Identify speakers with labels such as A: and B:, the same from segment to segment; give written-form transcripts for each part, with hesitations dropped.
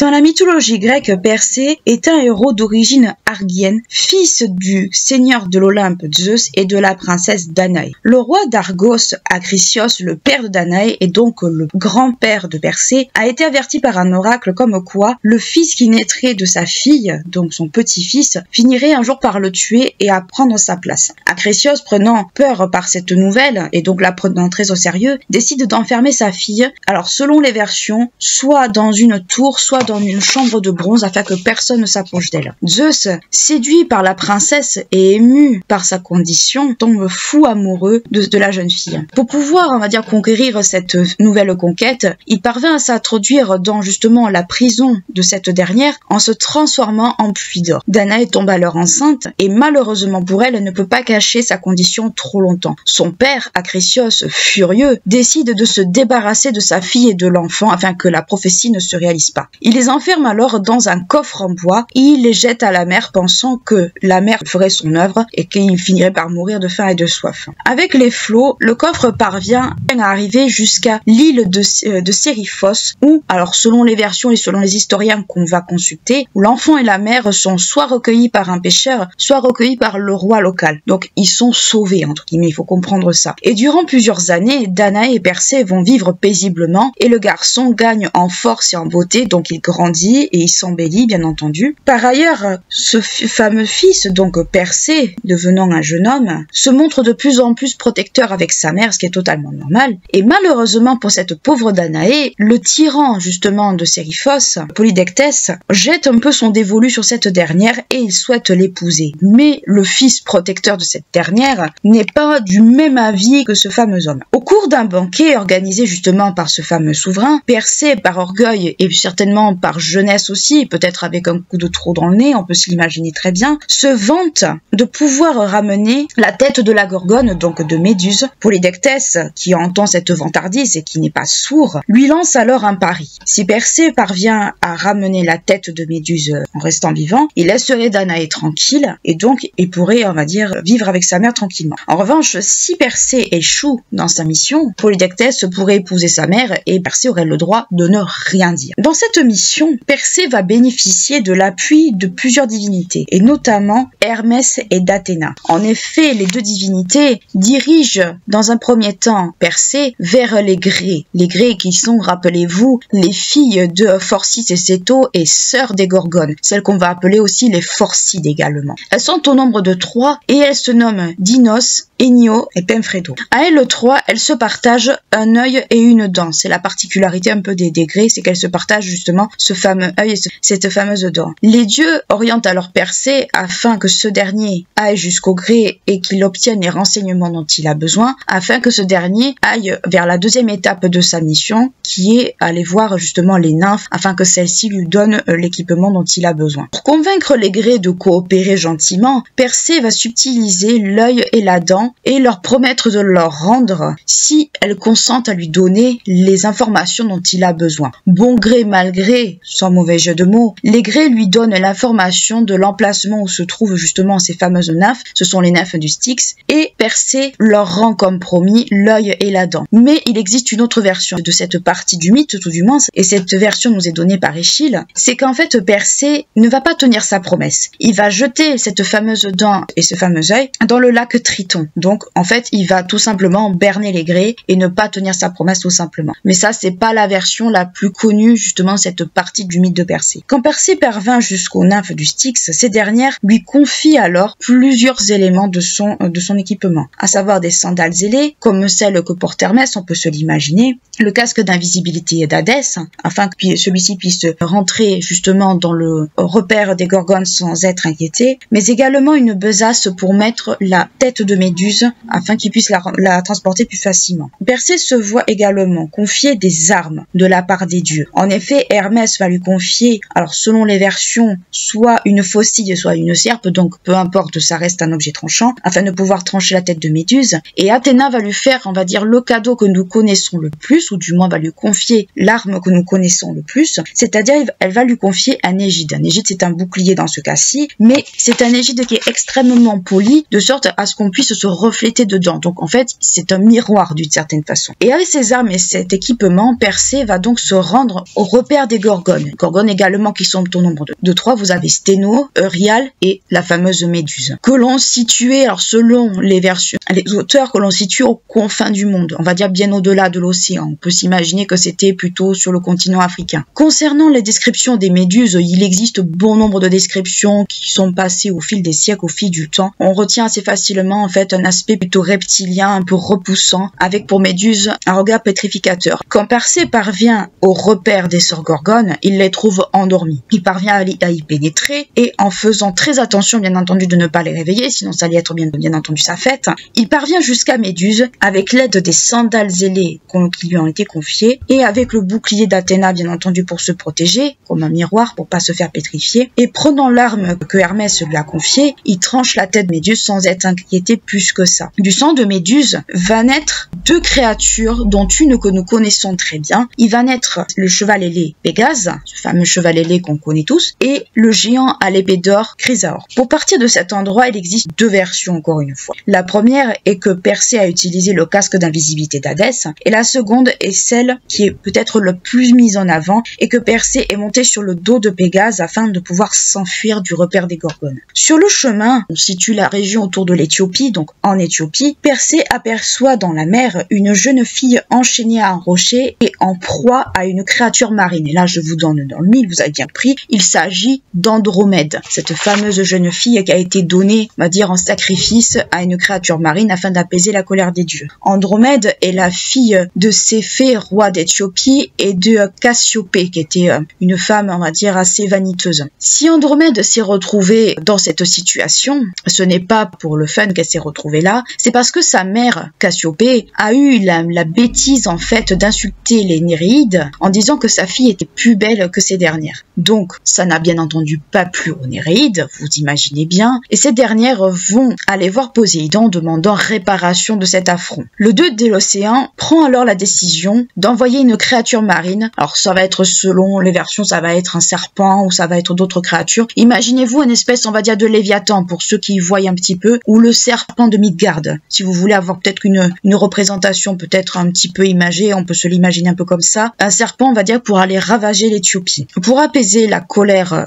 A: Dans la mythologie grecque, Persée est un héros d'origine argienne, fils du seigneur de l'Olympe Zeus et de la princesse Danaé. Le roi d'Argos, Acrisios, le père de Danaé et donc le grand-père de Persée, a été averti par un oracle comme quoi le fils qui naîtrait de sa fille, donc son petit-fils, finirait un jour par le tuer et à prendre sa place. Acrisios, prenant peur par cette nouvelle et donc la prenant très au sérieux, décide d'enfermer sa fille, alors selon les versions, soit dans une tour, soit dans une chambre de bronze afin que personne ne s'approche d'elle. Zeus, séduit par la princesse et ému par sa condition, tombe fou amoureux de la jeune fille. Pour pouvoir, on va dire, conquérir cette nouvelle conquête, il parvint à s'introduire dans justement la prison de cette dernière en se transformant en pluie d'or. Danaé tombe alors enceinte et malheureusement pour elle, ne peut pas cacher sa condition trop longtemps. Son père, Acrisios, furieux, décide de se débarrasser de sa fille et de l'enfant afin que la prophétie ne se réalise pas. Il les enferme alors dans un coffre en bois et il les jette à la mer pensant que la mer ferait son œuvre et qu'il finirait par mourir de faim et de soif. Avec les flots, le coffre parvient à arriver jusqu'à l'île de Sériphos où, alors selon les versions et selon les historiens qu'on va consulter, où l'enfant et la mère sont soit recueillis par un pêcheur, soit recueillis par le roi local. Donc ils sont sauvés, entre guillemets, il faut comprendre ça. Et durant plusieurs années, Danaé et Persée vont vivre paisiblement et le garçon gagne en force et en beauté, donc il grandit et il s'embellit, bien entendu. Par ailleurs, ce fameux fils, donc Persée, devenant un jeune homme, se montre de plus en plus protecteur avec sa mère, ce qui est totalement normal. Et malheureusement pour cette pauvre Danaé, le tyran justement de Sériphos, Polydectès, jette un peu son dévolu sur cette dernière et il souhaite l'épouser. Mais le fils protecteur de cette dernière n'est pas du même avis que ce fameux homme. Au cours d'un banquet organisé justement par ce fameux souverain, Persée, par orgueil et certainement par jeunesse aussi, peut-être avec un coup de trop dans le nez, on peut se l'imaginer très bien, se vante de pouvoir ramener la tête de la Gorgone, donc de Méduse. Polydectès, qui entend cette vantardise et qui n'est pas sourd, lui lance alors un pari. Si Persée parvient à ramener la tête de Méduse en restant vivant, il laisserait Danaé tranquille et donc il pourrait, on va dire, vivre avec sa mère tranquillement. En revanche, si Persée échoue dans sa mission, Polydectès pourrait épouser sa mère et Persée aurait le droit de ne rien dire. Dans cette mission, Persée va bénéficier de l'appui de plusieurs divinités, et notamment Hermès et d'Athéna. En effet, les deux divinités dirigent dans un premier temps Persée vers les Grées. Les Grées qui sont, rappelez-vous, les filles de Phorcys et Céto et sœurs des Gorgones, celles qu'on va appeler aussi les Phorcides également. Elles sont au nombre de 3 et elles se nomment Dinos, Enio et Pemphrédo. À elles 3, elles se partagent un œil et une dent. C'est la particularité un peu des Grées, c'est qu'elles se partagent justement ce fameux œil et cette fameuse dent. Les dieux orientent alors Persée afin que ce dernier aille jusqu'au Grée et qu'il obtienne les renseignements dont il a besoin, afin que ce dernier aille vers la deuxième étape de sa mission, qui est aller voir justement les nymphes afin que celles-ci lui donnent l'équipement dont il a besoin. Pour convaincre les Grées de coopérer gentiment, Persée va subtiliser l'œil et la dent et leur promettre de leur rendre si elles consentent à lui donner les informations dont il a besoin. Bon gré mal gré, sans mauvais jeu de mots, les Grées lui donnent l'information de l'emplacement où se trouvent justement ces fameuses nymphes, ce sont les nymphes du Styx, et Persée leur rend comme promis l'œil et la dent. Mais il existe une autre version de cette partie du mythe, tout du moins, et cette version nous est donnée par Échille, c'est qu'en fait Persée ne va pas tenir sa promesse. Il va jeter cette fameuse dent et ce fameux œil dans le lac Triton. Donc en fait il va tout simplement berner les Grées et ne pas tenir sa promesse tout simplement. Mais ça c'est pas la version la plus connue justement cette partie du mythe de Persée. Quand Persée parvint jusqu'aux nymphes du Styx, ces dernières lui confient alors plusieurs éléments de son équipement, à savoir des sandales ailées comme celles que porte Hermès, on peut se l'imaginer, le casque d'invisibilité d'Hadès afin que celui-ci puisse rentrer justement dans le repère des Gorgones sans être inquiété, mais également une besace pour mettre la tête de Méduse afin qu'il puisse la transporter plus facilement. Persée se voit également confier des armes de la part des dieux. En effet, Hermès va lui confier, alors selon les versions, soit une faucille, soit une serpe, donc peu importe, ça reste un objet tranchant, afin de pouvoir trancher la tête de Méduse. Et Athéna va lui faire, on va dire, le cadeau que nous connaissons le plus, ou du moins va lui confier l'arme que nous connaissons le plus, c'est-à-dire elle va lui confier un égide. Un égide, c'est un bouclier dans ce cas-ci, mais c'est un égide qui est extrêmement poli, de sorte à ce qu'on puisse se refléter dedans. Donc en fait, c'est un miroir d'une certaine façon. Et avec ces armes et cet équipement, Persée va donc se rendre au repère des Gorgones. gorgones. Gorgones également qui sont au nombre de 3. Vous avez Sténo, Euryale et la fameuse Méduse. Que l'on situait, alors selon les versions, les auteurs, que l'on situe aux confins du monde. On va dire bien au-delà de l'océan. On peut s'imaginer que c'était plutôt sur le continent africain. Concernant les descriptions des méduses, il existe bon nombre de descriptions qui sont passées au fil des siècles, au fil du temps. On retient assez facilement en fait un aspect plutôt reptilien, un peu repoussant, avec pour méduse un regard pétrificateur. Quand Persée parvient au repère des sœurs Gorgones, il les trouve endormies. Il parvient à y pénétrer et en faisant très attention bien entendu de ne pas les réveiller, sinon ça allait être bien entendu sa fête, il parvient jusqu'à Méduse avec l'aide des sandales ailées qui lui ont été confiées et avec le bouclier d'Athéna bien entendu pour se protéger, comme un miroir pour pas se faire pétrifier, et prenant l'arme que Hermès lui a confiée, il tranche la tête de Méduse sans être inquiété plus que ça. Du sang de Méduse va naître 2 créatures dont une que nous connaissons très bien. Il va naître le cheval ailé Pégase, ce fameux cheval ailé qu'on connaît tous, et le géant à l'épée d'or Chrysaor. Pour partir de cet endroit, il existe 2 versions encore une fois. La première est que Persée a utilisé le casque d'invisibilité d'Hadès, et la seconde est celle qui est peut-être le plus mise en avant, et que Persée est monté sur le dos de Pégase afin de pouvoir s'enfuir du repère des Gorgones. Sur le chemin, on situe la région autour de l'Éthiopie, donc en Éthiopie, Persée aperçoit dans la mer une jeune fille enchaînée à un rocher et en proie à une créature marine. Et là, je vous donne dans le mille, vous avez bien pris, il s'agit d'Andromède, cette fameuse jeune fille qui a été donnée, on va dire, en sacrifice à une créature marine afin d'apaiser la colère des dieux. Andromède est la fille de Céphée, roi d'Éthiopie, et de Cassiopée, qui était une femme, on va dire, assez vaniteuse. Si Andromède s'est retrouvée dans cette situation, ce n'est pas pour le fun qu'elle s'est retrouvée là, c'est parce que sa mère, Cassiopée, a eu la bêtise, en fait, d'insulter les Néréides en disant que sa fille était plus belle que ces dernières. Donc, ça n'a bien entendu pas plu aux Néréides, vous imaginez bien, et ces dernières vont aller voir Poséidon demandant réparation de cet affront. Le dieu de l'océan prend alors la décision d'envoyer une créature marine. Alors ça va être selon les versions, ça va être un serpent ou ça va être d'autres créatures. Imaginez-vous une espèce, on va dire, de Léviathan pour ceux qui voient un petit peu, ou le serpent de Midgard. Si vous voulez avoir peut-être une représentation peut-être un petit peu imagée, on peut se l'imaginer un peu comme ça. Un serpent, on va dire, pour aller ravager l'Éthiopie. Pour apaiser la colère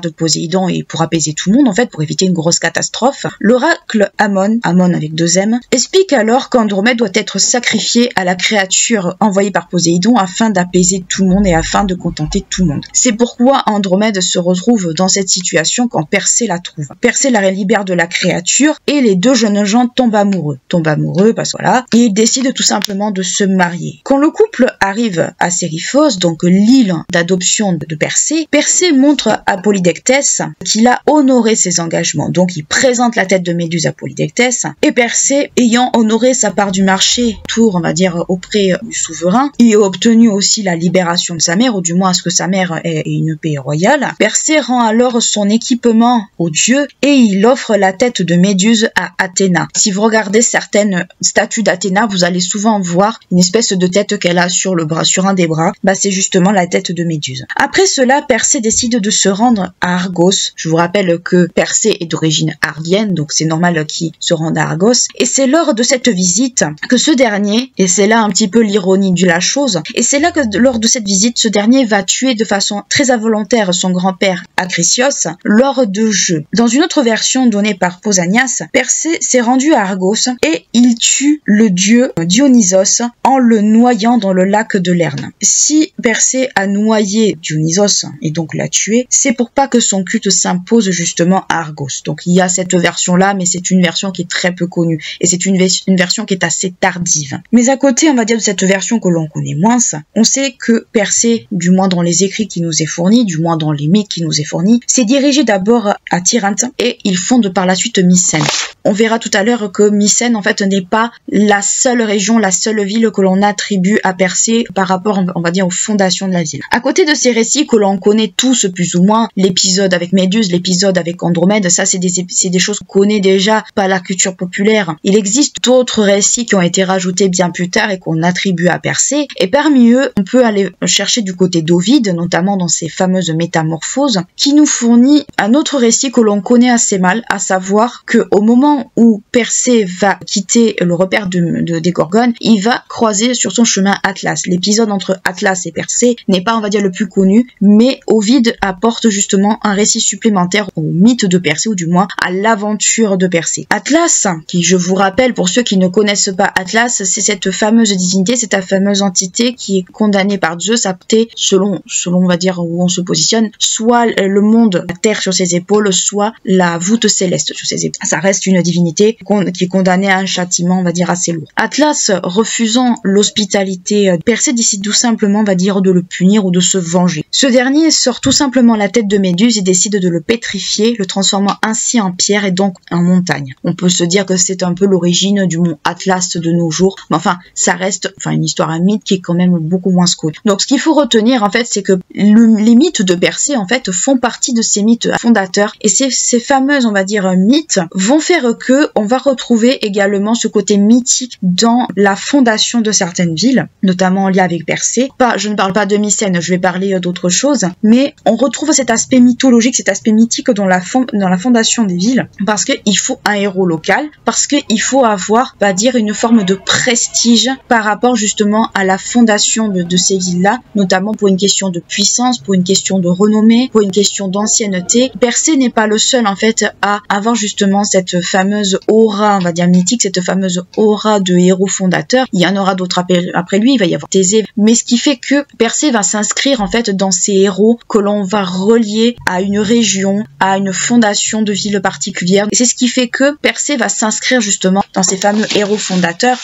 A: de Poséidon et pour apaiser tout le monde, en fait, pour éviter une grosse catastrophe, l'oracle Amon avec 2 M, explique alors qu'Andromède doit être sacrifié à la créature envoyée par Poséidon afin d'apaiser tout le monde et afin de contenter tout le monde. C'est pourquoi Andromède se retrouve dans cette situation quand Persée la trouve. Persée la libère de la créature et les 2 jeunes gens tombent amoureux. Parce que voilà, et ils décident tout simplement de se marier. Quand le couple arrive à Séryphos, donc l'île d'adoption de Persée, Persée montre à Polydectès qu'il a honoré ses engagements. Donc il présente la tête de Méduse à Polydectès et Persée, ayant honoré sa part du marché, on va dire auprès du souverain, il a obtenu aussi la libération de sa mère, ou du moins à ce que sa mère ait une paix royale. Persée rend alors son équipement au dieu et il offre la tête de Méduse à Athéna. Si vous regardez certaines statues d'Athéna, vous allez souvent voir une espèce de tête qu'elle a sur le bras, sur un des bras. C'est justement la tête de Méduse. Après cela, Persée décide de se rendre à Argos. Je vous rappelle que Persée est d'origine argienne, donc c'est normal qu'il se rende à Argos. Et c'est lors de cette visite que ce dernier, et c'est là un petit peu l'ironie de la chose, et c'est là que lors de cette visite, ce dernier va tuer de façon très involontaire son grand-père Acrisios lors de jeux. Dans une autre version donnée par Pausanias, Persée s'est rendu à Argos et il tue le dieu Dionysos en le noyant dans le lac de Lerne. Si Persée a noyé Dionysos et donc l'a tué, c'est pour pas que son culte s'impose justement à Argos. Donc il y a cette version-là, mais c'est une version qui est très peu connue et c'est une version qui est assez tardive. Mais à côté, on va dire, de cette version que l'on connaît moins, on sait que Persée, du moins dans les écrits qui nous est fournis, du moins dans les mythes qui nous est fournis, s'est dirigé d'abord à Tyrinthe et il fonde par la suite Mycène. On verra tout à l'heure que Mycène, en fait, n'est pas la seule région, la seule ville que l'on attribue à Persée par rapport, on va dire, aux fondations de la ville. À côté de ces récits que l'on connaît tous plus ou moins, l'épisode avec Méduse, l'épisode avec Andromède, ça c'est des choses qu'on connaît déjà par la culture populaire. Il existe d'autres récits qui ont été rajoutés bien plus tard et qu'on attribue à Persée. Et parmi eux, on peut aller chercher du côté d'Ovide, notamment dans ses fameuses métamorphoses, qui nous fournit un autre récit que l'on connaît assez mal, à savoir que au moment où Persée va quitter le repère des Gorgones, il va croiser sur son chemin Atlas. L'épisode entre Atlas et Persée n'est pas, va dire, le plus connu, mais Ovide apporte justement un récit supplémentaire au mythe de Persée, ou du moins à l'aventure de Persée. Atlas, qui, je vous rappelle, pour ceux qui ne connaissent pas Atlas, c'est cette fameuse divinité, c'est ta fameuse entité qui est condamnée par Zeus à porter, selon on va dire où on se positionne, soit le monde, la terre sur ses épaules, soit la voûte céleste sur ses épaules. Ça reste une divinité qui est condamnée à un châtiment, on va dire, assez lourd. Atlas, refusant l'hospitalité, Persée décide tout simplement, on va dire, de le punir ou de se venger. Ce dernier sort tout simplement la tête de Méduse et décide de le pétrifier, le transformant ainsi en pierre et donc en montagne. On peut se dire que c'est un peu l'origine du mont Atlas de nos jours, mais enfin, ça reste une histoire, un mythe qui est quand même beaucoup moins connu. Donc ce qu'il faut retenir en fait, c'est que les mythes de Persée en fait font partie de ces mythes fondateurs, et ces fameuses, on va dire, mythes vont faire que on va retrouver également ce côté mythique dans la fondation de certaines villes, notamment en lien avec Persée. Je ne parle pas de Mycène, je vais parler d'autres choses, mais on retrouve cet aspect mythologique, cet aspect mythique dans la fondation des villes, parce qu'il faut un héros local, parce qu'il faut avoir, on va dire, une forme de prestige par rapport justement à la fondation de ces villes-là, notamment pour une question de puissance, pour une question de renommée, pour une question d'ancienneté. Persée n'est pas le seul en fait à avoir justement cette fameuse aura, on va dire mythique, cette fameuse aura de héros fondateur. Il y en aura d'autres après lui, il va y avoir Thésée, mais ce qui fait que Persée va s'inscrire en fait dans ces héros que l'on va relier à une région, à une fondation de ville particulière. Et c'est ce qui fait que Persée va s'inscrire justement dans ces fameux héros fondateurs.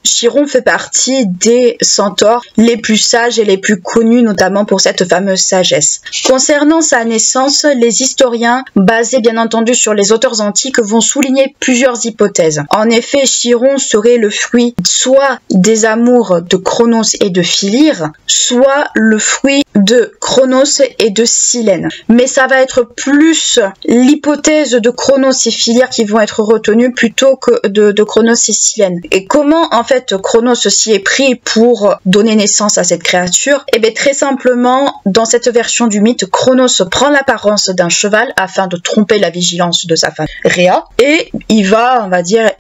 A: Chiron fait partie des centaures les plus sages et les plus connus, notamment pour cette fameuse sagesse. Concernant sa naissance, les historiens, basés bien entendu sur les auteurs antiques, vont souligner plusieurs hypothèses. En effet, Chiron serait le fruit soit des amours de Cronos et de Philyre, soit le fruit de Cronos et de Silène. Mais ça va être plus l'hypothèse de Cronos et Philyre qui vont être retenues plutôt que de Cronos et Silène. Et comment en fait Cronos s'y est pris pour donner naissance à cette créature? Et bien très simplement, dans cette version du mythe, Cronos prend l'apparence d'un cheval afin de tromper la vigilance de sa femme Rhea, et il va, on va dire,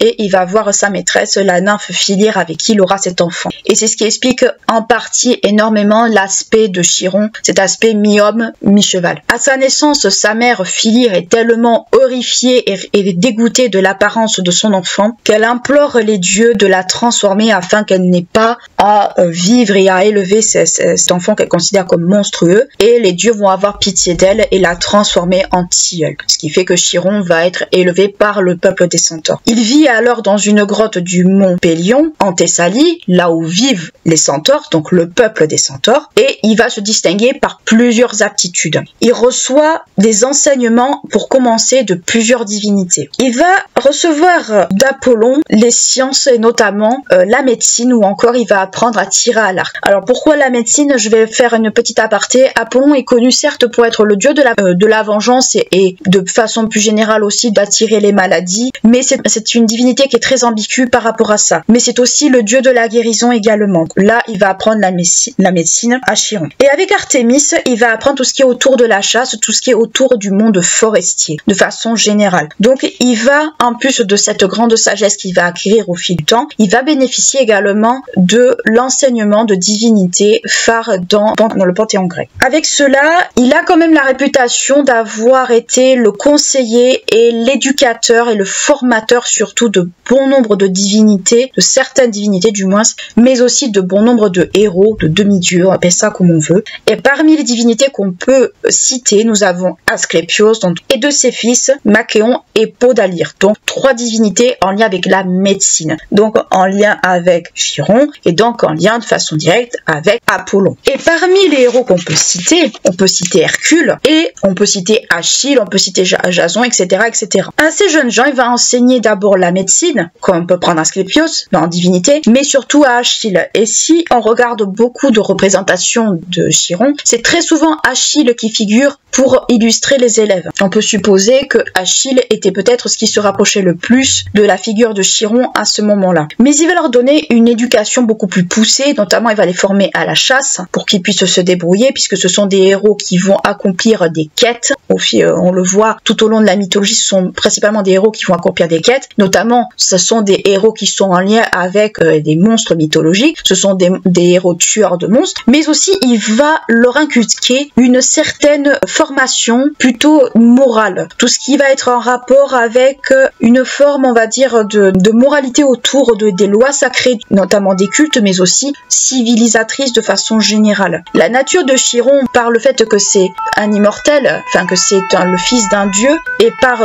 A: voir sa maîtresse, la nymphe Philyre, avec qui il aura cet enfant. Et c'est ce qui explique en partie énormément l'aspect de Chiron, cet aspect mi-homme, mi-cheval. À sa naissance, sa mère Philyre est tellement horrifiée et dégoûtée de l'apparence de son enfant qu'elle implore les dieux de la transformer afin qu'elle n'ait pas à vivre et à élever cet enfant qu'elle considère comme monstrueux, et les dieux vont avoir pitié d'elle et la transformer en tilleul. Ce qui fait que Chiron va être élevé par le peuple des centaures. Il vit alors dans une grotte du mont Pélion, en Thessalie, là où vivent les centaures, donc le peuple des centaures, et il va se distinguer par plusieurs aptitudes. Il reçoit des enseignements, pour commencer, de plusieurs divinités. Il va recevoir d'Apollon les sciences, et notamment la médecine, ou encore il va apprendre à tirer à l'arc. Alors pourquoi la médecine? Je vais faire une petite aparté. Apollon est connu certes pour être le dieu de la vengeance et de façon plus générale aussi d'attirer les maladies, mais c'est une divinité qui est très ambiguë par rapport à ça. Mais c'est aussi le dieu de la guérison également. Là, il va apprendre la médecine à Chiron. Et avec Artémis, il va apprendre tout ce qui est autour de la chasse, tout ce qui est autour du monde forestier, de façon générale. Donc il va, en plus de cette grande sagesse qu'il va acquérir au fil du temps, il va bénéficier également de l'enseignement de divinités phares dans le panthéon grec. Avec cela, il a quand même la réputation d'avoir été le conseiller et l'éducateur et le formateur surtout de bon nombre de divinités, de certaines divinités du moins, mais aussi de bon nombre de héros, de demi-dieux, on appelle ça comme on veut. Et parmi les divinités qu'on peut citer, nous avons Asclépios, et de ses fils, Macéon et Podalire. Donc 3 divinités en lien avec la médecine. Donc en lien avec Chiron, et donc en lien de façon directe avec Apollon. Et parmi les héros qu'on peut citer, on peut citer Hercule, et on peut citer Achille, on peut citer Jason, etc., etc. À ces jeunes gens, il va enseigner d'abord la médecine, comme on peut prendre Asclépios, en divinité, mais surtout à Achille. Et si on regarde beaucoup de représentations de Chiron, c'est très souvent Achille qui figure pour illustrer les élèves. On peut supposer que Achille était peut-être ce qui se rapprochait le plus de la figure de Chiron à ce moment-là. Mais il va leur donner une éducation beaucoup plus poussée, notamment il va les former à la chasse pour qu'ils puissent se débrouiller, puisque ce sont des héros qui vont accomplir des quêtes. On le voit tout au long de la mythologie, ce sont principalement des héros qui vont accomplir des quêtes, notamment ce sont des héros qui sont en lien avec des monstres mythologiques, ce sont des héros tueurs de monstres, mais aussi il va leur inculquer une certaine formation plutôt morale, tout ce qui va être en rapport avec une forme, on va dire, de moralité autour des lois sacrées, notamment des cultes, mais aussi civilisatrices de façon générale. La nature de Chiron, par le fait que c'est un immortel, enfin que c'est le fils d'un dieu, et par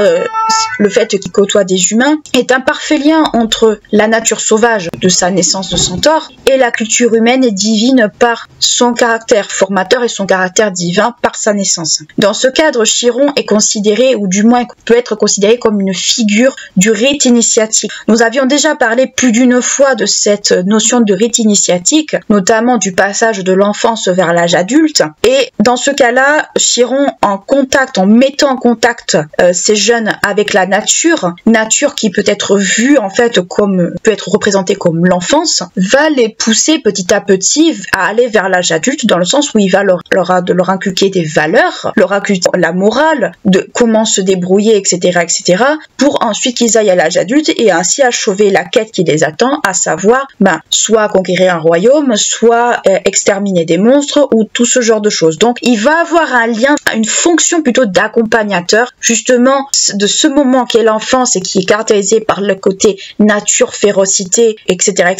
A: le fait qu'il côtoie des humains, est un parfait lien entre la nature sauvage de sa naissance de centaure et la culture humaine et divine par son caractère formateur et son caractère divin par sa naissance. Dans ce cadre, Chiron est considéré, ou du moins peut être considéré comme une figure du rite initiatique. Nous avions déjà parlé plus d'une fois de cette notion de rite initiatique, notamment du passage de l'enfance vers l'âge adulte, et dans ce cas-là, Chiron, en mettant en contact ces jeunes avec la nature qui peut être vue en fait peut être représentée comme l'enfance, va les pousser petit à petit à aller vers l'âge adulte, dans le sens où il va leur inculquer des valeurs, leur inculquer la morale, de comment se débrouiller, etc., pour ensuite qu'ils aillent à l'âge adulte et ainsi achever la quête qui les attend, à savoir soit conquérir un royaume, soit exterminer des monstres ou tout ce genre de choses. Donc il va avoir un lien, une fonction plutôt d'accompagnateur justement de ce moment qu'est l'enfance et qui est caractérisé par le côté nature, férocité, etc.,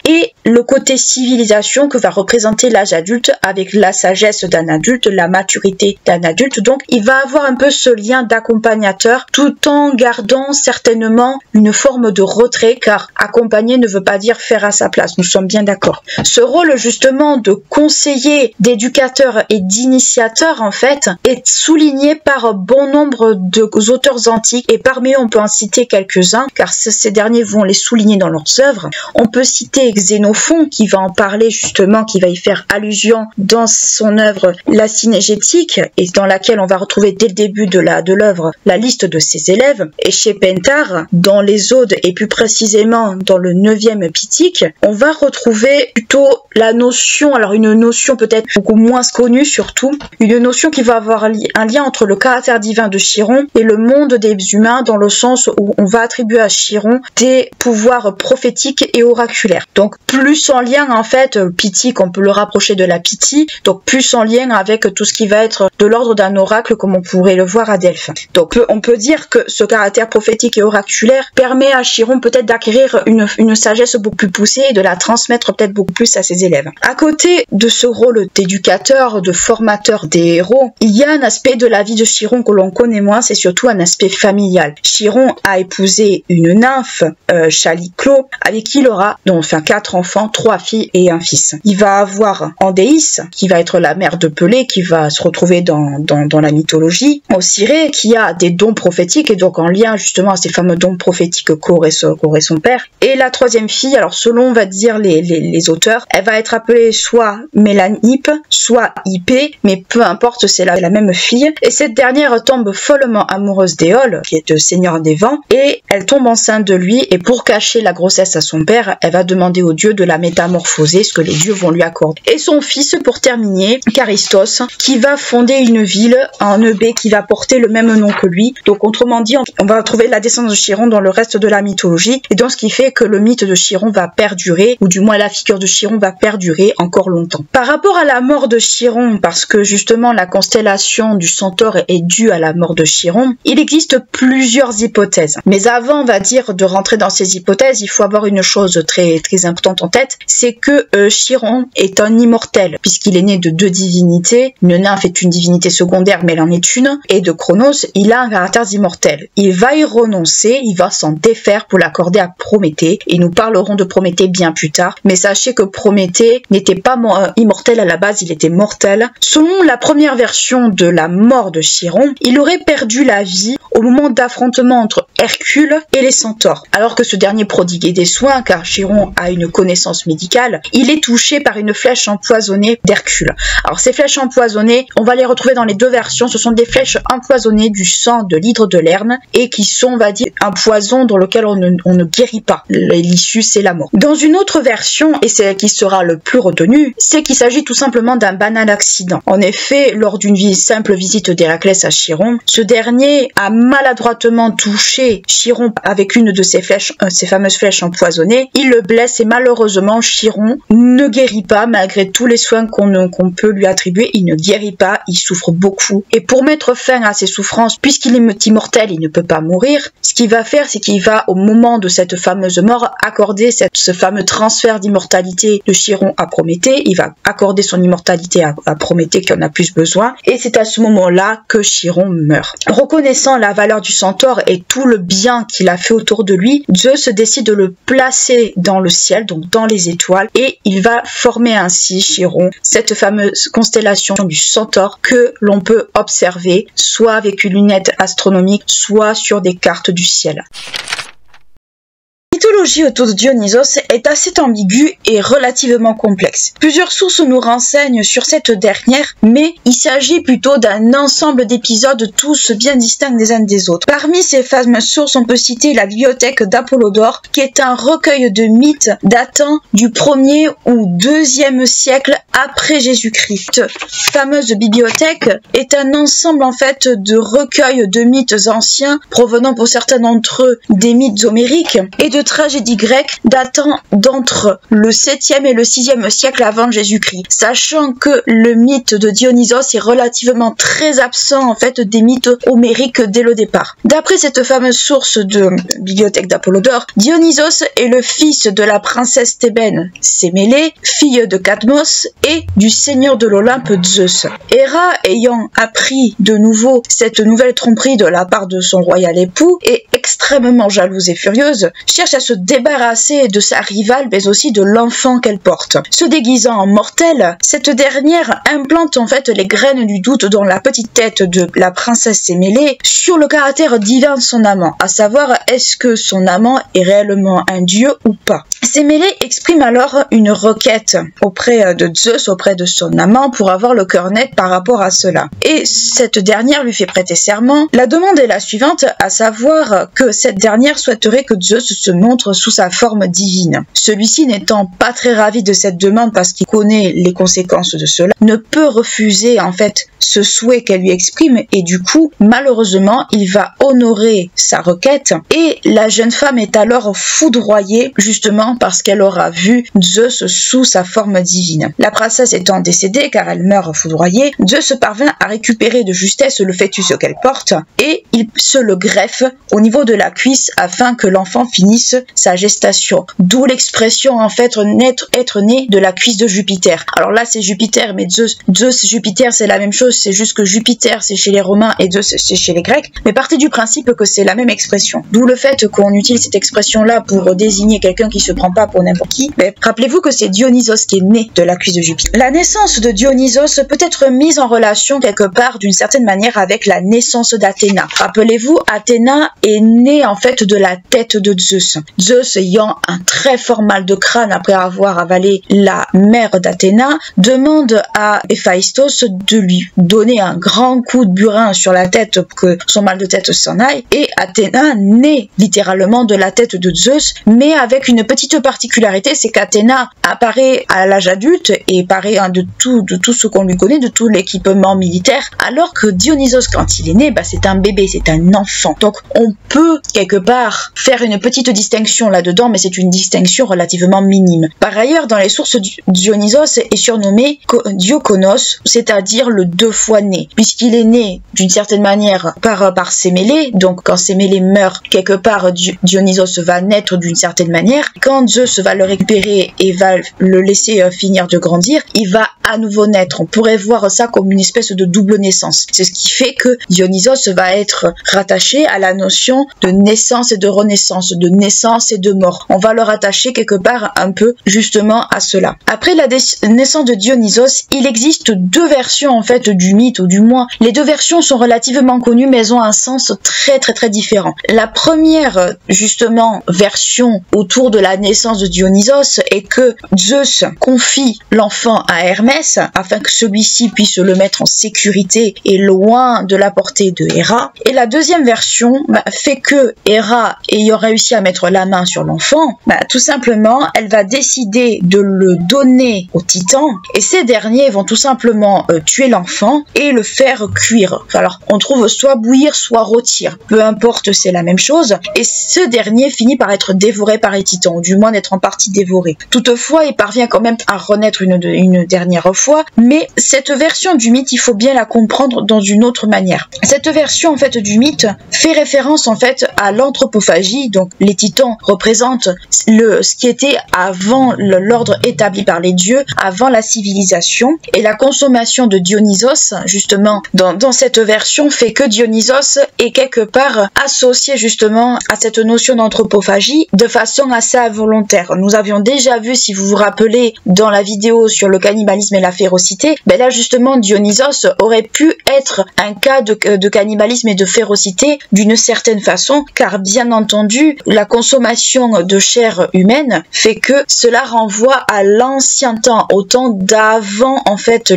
A: et le côté civilisation que va représenter l'âge adulte avec la sagesse d'un adulte, la maturité d'un adulte. Donc il va avoir un peu ce lien d'accompagnateur tout en gardant certainement une forme de retrait, car accompagner ne veut pas dire faire à sa place, nous sommes bien d'accord. Ce rôle justement de conseiller, d'éducateur et d'initiateur en fait est souligné par bon nombre d'auteurs antiques, et parmi eux on peut en citer quelques-uns car ces derniers vont les souligner dans leurs œuvres. On peut citer Xénophon qui va en parler justement, qui va y faire allusion dans son œuvre La Cynégétique, et dans laquelle on va retrouver dès le début de l'œuvre la liste de ses élèves. Et chez Pentare, dans les Odes et plus précisément dans le 9e Pitique, on va retrouver plutôt la notion, alors une notion peut-être beaucoup moins connue surtout, une notion qui va avoir un lien entre le caractère divin de Chiron et le monde des humains, dans le sens où on va attribuer à Chiron des pouvoirs prophétiques et oraculaires. Donc plus en lien en fait, Pitique on peut le rapprocher de la Pythie, donc plus en lien avec tout ce qui va être de l'ordre d'un oracle comme on pourrait le voir à Delphes. Donc on peut dire que ce caractère prophétique et oraculaire permet à Chiron peut-être d'acquérir une sagesse beaucoup plus poussée et de la transmettre peut-être beaucoup plus à ses élèves. À côté de ce rôle d'éducateur, de formateur des héros, il y a un aspect de la vie de Chiron que l'on connaît moins, c'est surtout un aspect familial. Chiron a épousé une nymphe, Chaliclo, avec qui il aura donc 4 enfants, 3 filles et un fils. Il va avoir Andéis, qui va être la mère de Pelée, qui va se retrouver dans la mythologie, Ocyrée, qui a des dons prophétiques, et donc en lien justement à ces fameux dons prophétiques qu'aurait son père. Et la 3e fille, alors selon on va dire les auteurs, elle va être appelée soit Mélanippe, soit Hypée, mais peu importe, c'est la même fille. Et cette dernière tombe follement amoureuse d'Éole, qui est le seigneur des vents, et elle tombe enceinte de lui, et pour cacher la grossesse à son père, elle va demander aux dieux de la métamorphoser, ce que les dieux vont lui accorder. Et son fils, pour terminer, Charistos, qui va fonder une ville en Eubée qui va porter le même nom que lui. Donc autrement dit, on va trouver la descendance de Chiron dans le reste de la mythologie, et donc ce qui fait que le mythe de Chiron va perdurer, ou du moins la figure de Chiron va perdurer encore longtemps. Par rapport à la mort de Chiron, parce que justement la constellation du Centaure est due à la mort de Chiron, il existe plusieurs hypothèses. Mais avant, on va dire, de rentrer dans ces hypothèses, il faut avoir une chose très, très importante en tête, c'est que Chiron est un immortel, puisqu'il est né de 2 divinités. Une nymphe est une divinité secondaire, mais elle en est une, et de Chronos, il a un caractère immortel. Il va y renoncer, il va s'en défaire pour l'accorder à Prométhée, et nous parlerons de Prométhée bien plus tard, mais sachez que Prométhée n'était pas immortel à la base, il était mortel. Selon la première version de la mort de Chiron, il aurait perdu la vie au moment d'affrontement entre Hercule et les centaures. Alors que ce dernier prodiguait des soins, car Chiron a une connaissance médicale, il est touché par une flèche empoisonnée d'Hercule. Alors ces flèches empoisonnées, on va les retrouver dans les 2 versions, ce sont des flèches empoisonnées du sang de l'hydre de Lerne, et qui sont, on va dire, un poison dans lequel on ne guérit pas. Il ben, l'issue c'est la mort. Dans une autre version, et c'est qui sera le plus retenu, c'est qu'il s'agit tout simplement d'un banal accident. En effet, lors d'une simple visite d'Héraclès à Chiron, ce dernier a maladroitement touché Chiron avec une de ses flèches, ses fameuses flèches empoisonnées. Il le blesse et malheureusement Chiron ne guérit pas malgré tous les soins qu'on peut lui attribuer. Il ne guérit pas, il souffre beaucoup. Et pour mettre fin à ses souffrances, puisqu'il est immortel, il ne peut pas mourir, ce qu'il va faire, c'est qu'il va, au moment de cette fameuse mort, accorder ce fameux transfert d'immortalité de Chiron à Prométhée. Il va accorder son immortalité à Prométhée qui en a plus besoin. Et c'est à ce moment-là que Chiron meurt. Reconnaissant la valeur du centaure et tout le bien qu'il a fait autour de lui, Zeus décide de le placer dans le ciel, donc dans les étoiles, et il va former ainsi, Chiron, cette fameuse constellation du centaure que l'on peut observer, soit avec une lunette astronomique, soit sur des cartes du ciel. La mythologie autour de Dionysos est assez ambiguë et relativement complexe. Plusieurs sources nous renseignent sur cette dernière, mais il s'agit plutôt d'un ensemble d'épisodes tous bien distincts des uns des autres. Parmi ces fameuses sources, on peut citer la bibliothèque d'Apollodore, qui est un recueil de mythes datant du 1er ou 2e siècle après Jésus-Christ. Cette fameuse bibliothèque est un ensemble en fait de recueils de mythes anciens, provenant pour certains d'entre eux des mythes homériques et de tragédie grecque datant d'entre le 7e et le 6e siècle avant Jésus-Christ, sachant que le mythe de Dionysos est relativement très absent en fait des mythes homériques dès le départ. D'après cette fameuse source de bibliothèque d'Apollodore, Dionysos est le fils de la princesse thébaine Sémélé, fille de Cadmos et du seigneur de l'Olympe Zeus. Héra, ayant appris de nouveau cette nouvelle tromperie de la part de son royal époux, est extrêmement jalouse et furieuse, cherche à se débarrasser de sa rivale mais aussi de l'enfant qu'elle porte. Se déguisant en mortelle, cette dernière implante en fait les graines du doute dans la petite tête de la princesse Sémélé sur le caractère divin de son amant, à savoir est-ce que son amant est réellement un dieu ou pas. Sémélé exprime alors une requête auprès de Zeus, auprès de son amant, pour avoir le cœur net par rapport à cela. Et cette dernière lui fait prêter serment. La demande est la suivante, à savoir que cette dernière souhaiterait que Zeus se montre sous sa forme divine. Celui-ci, n'étant pas très ravi de cette demande parce qu'il connaît les conséquences de cela, ne peut refuser en fait ce souhait qu'elle lui exprime et du coup, malheureusement, il va honorer sa requête et la jeune femme est alors foudroyée justement parce qu'elle aura vu Zeus sous sa forme divine. La princesse étant décédée car elle meurt foudroyée, Zeus parvint à récupérer de justesse le fœtus qu'elle porte et il se le greffe au niveau de la cuisse afin que l'enfant finisse sa gestation. D'où l'expression en fait être né de la cuisse de Jupiter. Alors là c'est Jupiter mais Zeus Jupiter c'est la même chose, c'est juste que Jupiter c'est chez les Romains et Zeus c'est chez les Grecs, mais partez du principe que c'est la même expression. D'où le fait qu'on utilise cette expression là pour désigner quelqu'un qui se prend pas pour n'importe qui. Mais rappelez-vous que c'est Dionysos qui est né de la cuisse de Jupiter. La naissance de Dionysos peut être mise en relation quelque part d'une certaine manière avec la naissance d'Athéna. Rappelez-vous, Athéna est née en fait de la tête de Zeus. Zeus ayant un très fort mal de crâne après avoir avalé la mère d'Athéna, demande à Héphaïstos de lui donner un grand coup de burin sur la tête pour que son mal de tête s'en aille. Et Athéna naît littéralement de la tête de Zeus, mais avec une petite particularité, c'est qu'Athéna apparaît à l'âge adulte et paraît de tout ce qu'on lui connaît, de tout l'équipement militaire, alors que Dionysos, quand il est né, c'est un bébé, c'est un enfant. Donc on peut quelque part faire une petite distinction là-dedans, mais c'est une distinction relativement minime. Par ailleurs, dans les sources, Dionysos est surnommé Diokonos, c'est-à-dire le deux fois né, puisqu'il est né d'une certaine manière par Sémélé, donc quand Sémélé meurt, quelque part Dionysos va naître d'une certaine manière. Quand Zeus va le récupérer et va le laisser finir de grandir, il va à nouveau naître. On pourrait voir ça comme une espèce de double naissance. C'est ce qui fait que Dionysos va être rattaché à la notion de naissance et de renaissance, de naissance et de mort. On va le rattacher quelque part un peu justement à cela. Après la naissance de Dionysos, il existe deux versions en fait du mythe, ou du moins, les deux versions sont relativement connues, mais elles ont un sens très différent. La première, justement, version autour de la naissance de Dionysos est que Zeus confie l'enfant à Hermès afin que celui-ci puisse le mettre en sécurité et loin de la portée de Héra. Et la deuxième version fait que Héra, ayant réussi à mettre la main sur l'enfant, tout simplement, elle va décider de le donner aux titans, et ces derniers vont tout simplement tuer l'enfant et le faire cuire. Alors, on trouve soit bouillir, soit rôtir. Peu importe, c'est la même chose. Et ce dernier finit par être dévoré par les titans, ou du moins d'être en partie dévoré. Toutefois, il parvient quand même à renaître une dernière fois, mais cette version du mythe, il faut bien la comprendre dans une autre manière. Cette version, en fait, du mythe fait référence, en fait, à l'anthropophagie. Donc, les titans représentent ce qui était avant l'ordre établi par les dieux, avant la civilisation, et la consommation de Dionysos, justement, dans cette version, fait que Dionysos est quelque part associé, justement, à cette notion d'anthropophagie de façon assez involontaire. Nous avions déjà vu, si vous vous rappelez, dans la vidéo sur le cannibalisme et la férocité, là, justement, Dionysos aurait pu être un cas de cannibalisme et de férocité d'une certaine façon, car bien entendu, la consommation de chair humaine fait que cela renvoie à l'ancien temps, au temps d'avant, en fait,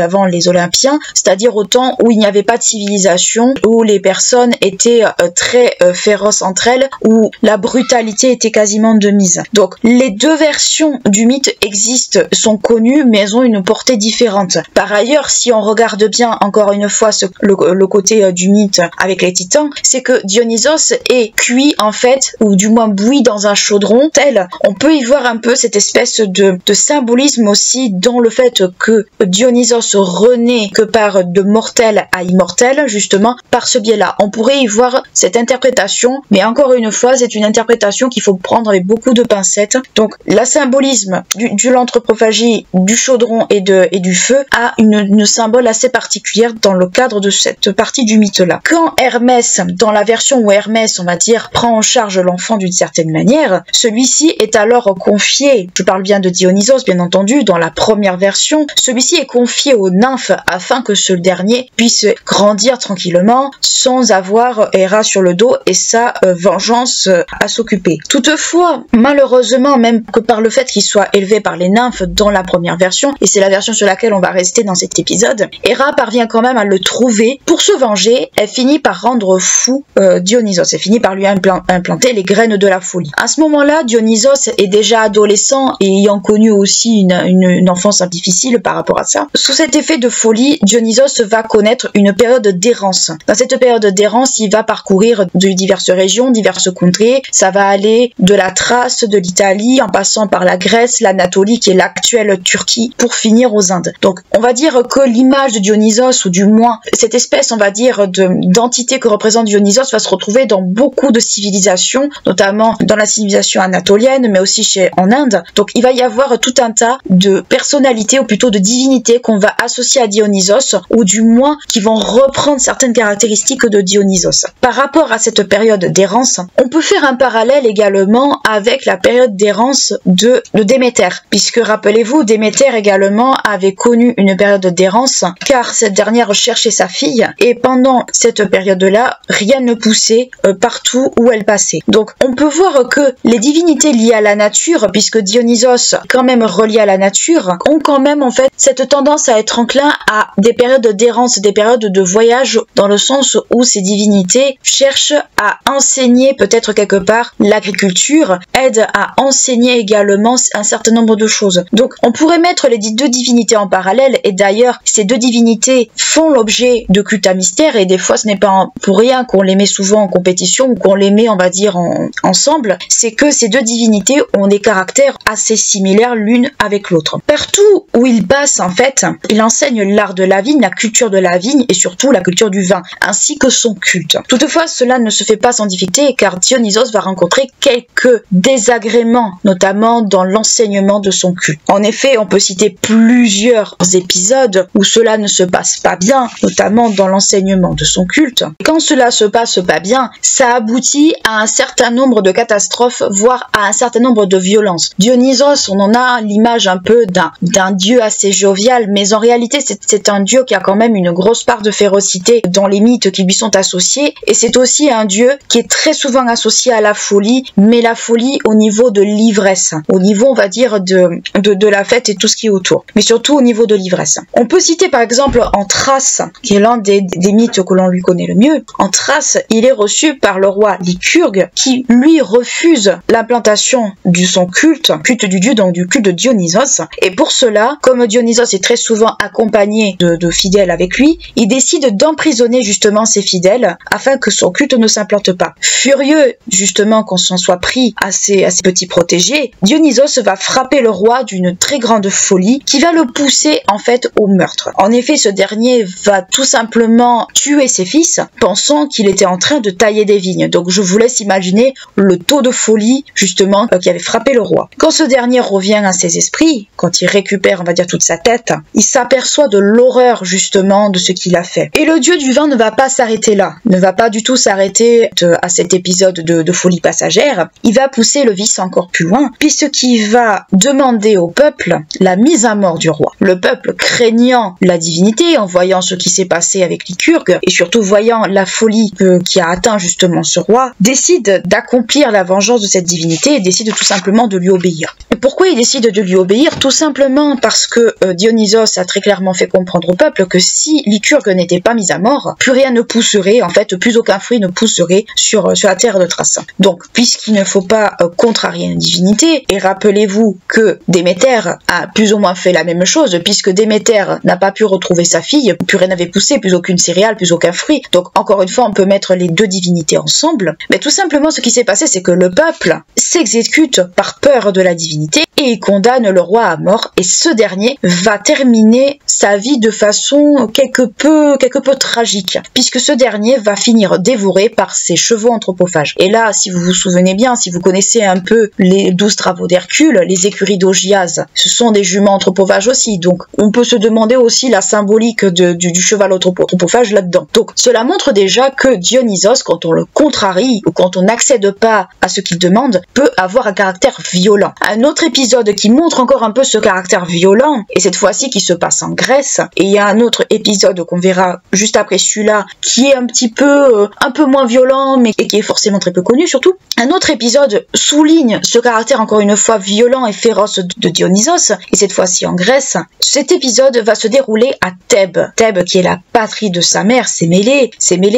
A: avant les Olympiens, c'est-à-dire au temps où il n'y avait pas de civilisation, où les personnes étaient très féroces entre elles, où la brutalité était quasiment de mise. Donc, les deux versions du mythe existent, sont connues, mais elles ont une portée différente. Par ailleurs, si on regarde bien, encore une fois, le côté du mythe avec les titans, c'est que Dionysos est cuit, en fait, ou du moins bouilli dans un chaudron tel. On peut y voir un peu cette espèce de symbolisme aussi dans le fait que Dionysos renaît que par de mortel à immortel, justement, par ce biais-là. On pourrait y voir cette interprétation, mais encore une fois, c'est une interprétation qu'il faut prendre avec beaucoup de pincettes. Donc, la symbolisme de l'anthropophagie, du chaudron et du feu a une symbole assez particulière dans le cadre de cette partie du mythe-là. Quand Hermès, dans la version où Hermès, on va dire, prend en charge l'enfant d'une certaine manière, celui-ci est alors confié, je parle bien de Dionysos, bien entendu, dans la première version, celui-ci est confié aux nymphes afin que ce dernier puisse grandir tranquillement sans avoir Héra sur le dos et sa vengeance à s'occuper. Toutefois, malheureusement, même que par le fait qu'il soit élevé par les nymphes dans la première version, et c'est la version sur laquelle on va rester dans cet épisode, Héra parvient quand même à le trouver. Pour se venger, elle finit par rendre fou Dionysos, elle finit par lui implanter les graines de la folie. À ce moment-là, Dionysos est déjà adolescent et ayant connu aussi une enfance difficile par rapport à ça. Sous cet effet de folie, Dionysos va connaître une période d'errance. Dans cette période d'errance, il va parcourir de diverses régions, diverses contrées. Ça va aller de la Thrace, de l'Italie, en passant par la Grèce, l'Anatolie, qui est l'actuelle Turquie, pour finir aux Indes. Donc, on va dire que l'image de Dionysos, ou du moins cette espèce, on va dire, d'entité que représente Dionysos, va se retrouver dans beaucoup de civilisations, notamment dans la civilisation anatolienne, mais aussi en Inde. Donc, il va y avoir tout un tas de personnalités, ou plutôt de divinités, qu'on va associer à Dionysos, ou du moins qui vont reprendre certaines caractéristiques de Dionysos. Par rapport à cette période d'errance, on peut faire un parallèle également avec la période d'errance de Déméter, puisque rappelez-vous, Déméter également avait connu une période d'errance, car cette dernière cherchait sa fille, et pendant cette période-là, rien ne poussait partout où elle passait. Donc, on peut voir que les divinités liées à la nature, puisque Dionysos, quand même relié à la nature, ont quand même en fait cette tendance à être enclin à des périodes d'errance, des périodes de voyage, dans le sens où ces divinités cherchent à enseigner peut-être quelque part l'agriculture, aident à enseigner également un certain nombre de choses. Donc on pourrait mettre les deux divinités en parallèle, et d'ailleurs ces deux divinités font l'objet de cultes à mystère, et des fois ce n'est pas pour rien qu'on les met souvent en compétition, ou qu'on les met, on va dire, ensemble. C'est que ces deux divinités ont des caractères assez similaires l'une avec l'autre. Partout où il passe, en fait, il enseigne l'art de la vigne, la culture de la vigne, et surtout la culture du vin, ainsi que son culte. Toutefois, cela ne se fait pas sans difficulté, car Dionysos va rencontrer quelques désagréments, notamment dans l'enseignement de son culte. En effet, on peut citer plusieurs épisodes où cela ne se passe pas bien, notamment dans l'enseignement de son culte. Quand cela se passe pas bien, ça aboutit à un certain nombre de catastrophes, voire à un certain nombre de violences. Dionysos, on en a l'image un peu d'un dieu assez jovial, mais en réalité, c'est un dieu qui a quand même une grosse part de férocité dans les mythes qui lui sont associés, et c'est aussi un dieu qui est très souvent associé à la folie, mais la folie au niveau de l'ivresse, au niveau on va dire de la fête et tout ce qui est autour, mais surtout au niveau de l'ivresse. On peut citer par exemple en Thrace, qui est l'un des mythes que l'on lui connaît le mieux. En Thrace, il est reçu par le roi Lycurgue, qui lui refuse l'implantation de son culte du dieu, donc du culte de Dionysos, et pour cela, comme Dionysos est très souvent accompagné de fidèles avec lui, il décide d'emprisonner justement ses fidèles afin que son culte ne s'implante pas. Furieux justement qu'on s'en soit pris à ses petits protégés, Dionysos va frapper le roi d'une très grande folie qui va le pousser en fait au meurtre. En effet, ce dernier va tout simplement tuer ses fils, pensant qu'il était en train de tailler des vignes. Donc je vous laisse imaginer le taux de folie justement qui avait frappé le roi. Quand ce dernier revient à ses esprits, quand il récupère on va dire toute sa tête, il s'aperçoit de l'horreur justement de ce qu'il a fait. Et le dieu du vin ne va pas s'arrêter là, ne va pas du tout s'arrêter à cet épisode de folie passagère. Il va pousser le vice encore plus loin, puisqu'il va demander au peuple la mise à mort du roi. Le peuple, craignant la divinité, en voyant ce qui s'est passé avec Lycurgue, et surtout voyant la folie qui a atteint justement ce roi, décide d'accomplir la vengeance de cette divinité et décide tout simplement de lui obéir. Et pourquoi il décide de lui obéir? Tout simplement parce que Dionysos a très clairement fait comprendre au peuple que si Lycurgue n'était pas mis à mort, plus rien ne pousserait, en fait, plus aucun fruit ne pousserait sur la terre de Thrace. Donc, puisqu'il ne faut pas contrarier une divinité, et rappelez-vous que Déméter a plus ou moins fait la même chose, puisque Déméter n'a pas pu retrouver sa fille, plus rien n'avait poussé, plus aucune céréale, plus aucun fruit. Donc, encore une fois, on peut mettre les deux divinités ensemble. Mais tout simplement, ce qui s'est passé, c'est que le peuple s'exécute par peur de la divinité et il condamne le roi à mort, et ce dernier va terminer sa vie de façon quelque peu tragique, puisque ce dernier va finir dévoré par ses chevaux anthropophages. Et là, si vous vous souvenez bien, si vous connaissez un peu les 12 travaux d'Hercule, les écuries d'Augiase, ce sont des juments anthropophages aussi, donc on peut se demander aussi la symbolique du cheval anthropophage là-dedans. Donc cela montre déjà que Dionysos, quand on le contrarie ou quand on n'accède pas à ce qu'il demande, peut avoir un caractère violent. Un autre épisode qui montre encore un peu ce caractère violent, et cette fois-ci qui se passe en Grèce, et il y a un autre épisode qu'on verra juste après celui-là, qui est un peu moins violent, mais qui est forcément très peu connu surtout. Un autre épisode souligne ce caractère encore une fois violent et féroce de Dionysos, et cette fois-ci en Grèce. Cet épisode va se dérouler à Thèbes. Thèbes qui est la patrie de sa mère, Sémélé,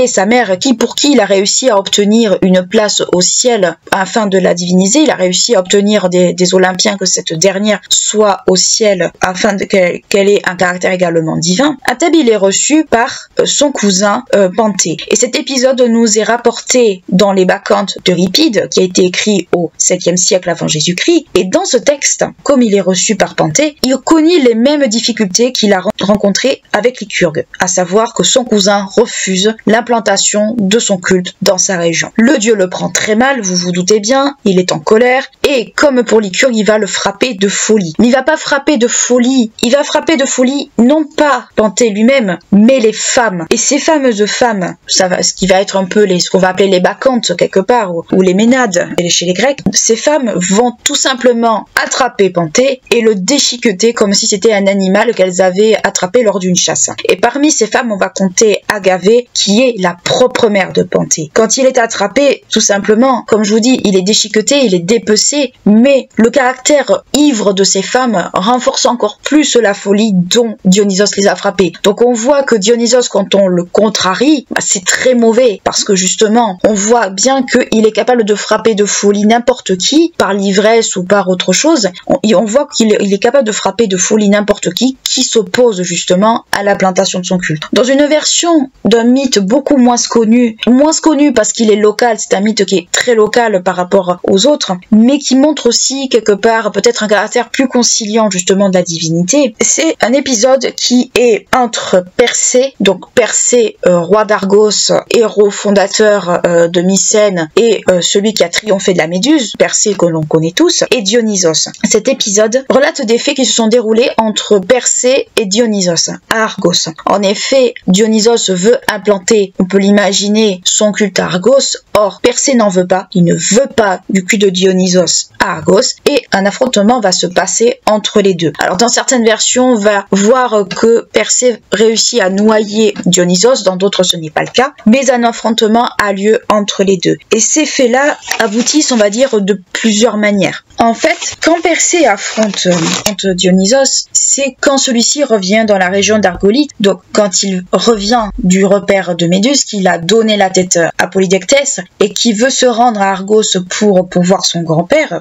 A: sa mère pour qui il a réussi à obtenir une place au ciel afin de la diviniser. Il a réussi à obtenir des Olympiens que cette dernière soit au ciel afin qu'elle ait un caractère également divin. À Thèbes, il est reçu par son cousin Panthée. Et cet épisode nous est rapporté dans les Bacchantes d'Euripide, qui a été écrit au 7e siècle avant Jésus-Christ. Et dans ce texte, comme il est reçu par Panthée, il connut les mêmes difficultés qu'il a rencontrées avec Lycurgue, à savoir que son cousin refuse l'implantation de son culte dans sa région. Le dieu le prend très mal, vous vous doutez bien, il est en colère, et comme pour Lycurgue, il va le frapper de folie. Mais il va pas frapper de folie, il va frapper de folie non pas Panthée lui-même, mais les femmes. Et ces fameuses femmes, ce qui va être un peu ce qu'on va appeler les Bacchantes quelque part, ou les Ménades chez les Grecs, ces femmes vont tout simplement attraper Panthée et le déchiqueter comme si c'était un animal qu'elles avaient attrapé lors d'une chasse. Et parmi ces femmes, on va compter Agavée, qui est la propre mère de Panthée. Quand il est attrapé, tout simplement, comme je vous dis, il est déchiqueté, il est dépecé, mais le caractère ivre de ces femmes renforce encore plus la folie dont Dionysos les a frappées. Donc on voit que Dionysos, quand on le contrarie, c'est très mauvais, parce que justement, on voit bien qu'il est capable de frapper de folie n'importe qui, par l'ivresse ou par autre chose, et on voit qu'il est capable de frapper de folie n'importe qui s'oppose justement à la plantation de son culte. Dans une version d'un mythe beaucoup moins connu parce qu'il est local, c'est un mythe qui est très local par rapport aux autres, mais qui montre aussi quelque part peut-être un caractère plus conciliant justement de la divinité. C'est un épisode qui est entre Persée, donc Persée, roi d'Argos, héros fondateur de Mycène, et celui qui a triomphé de la Méduse, Persée que l'on connaît tous, et Dionysos. Cet épisode relate des faits qui se sont déroulés entre Persée et Dionysos à Argos. En effet, Dionysos veut implanter, on peut l'imaginer, son culte à Argos. Or, Persée n'en veut pas, il ne veut pas du culte de Dionysos à Argos, et un affrontement va se passer entre les deux. Alors dans certaines versions, on va voir voir que Persée réussit à noyer Dionysos, dans d'autres ce n'est pas le cas, mais un affrontement a lieu entre les deux. Et ces faits-là aboutissent, on va dire, de plusieurs manières. En fait, quand Persée affronte Dionysos, c'est quand celui-ci revient dans la région d'Argolide, donc quand il revient du repère de Méduse, qu'il a donné la tête à Polydectès et qui veut se rendre à Argos pour voir son grand-père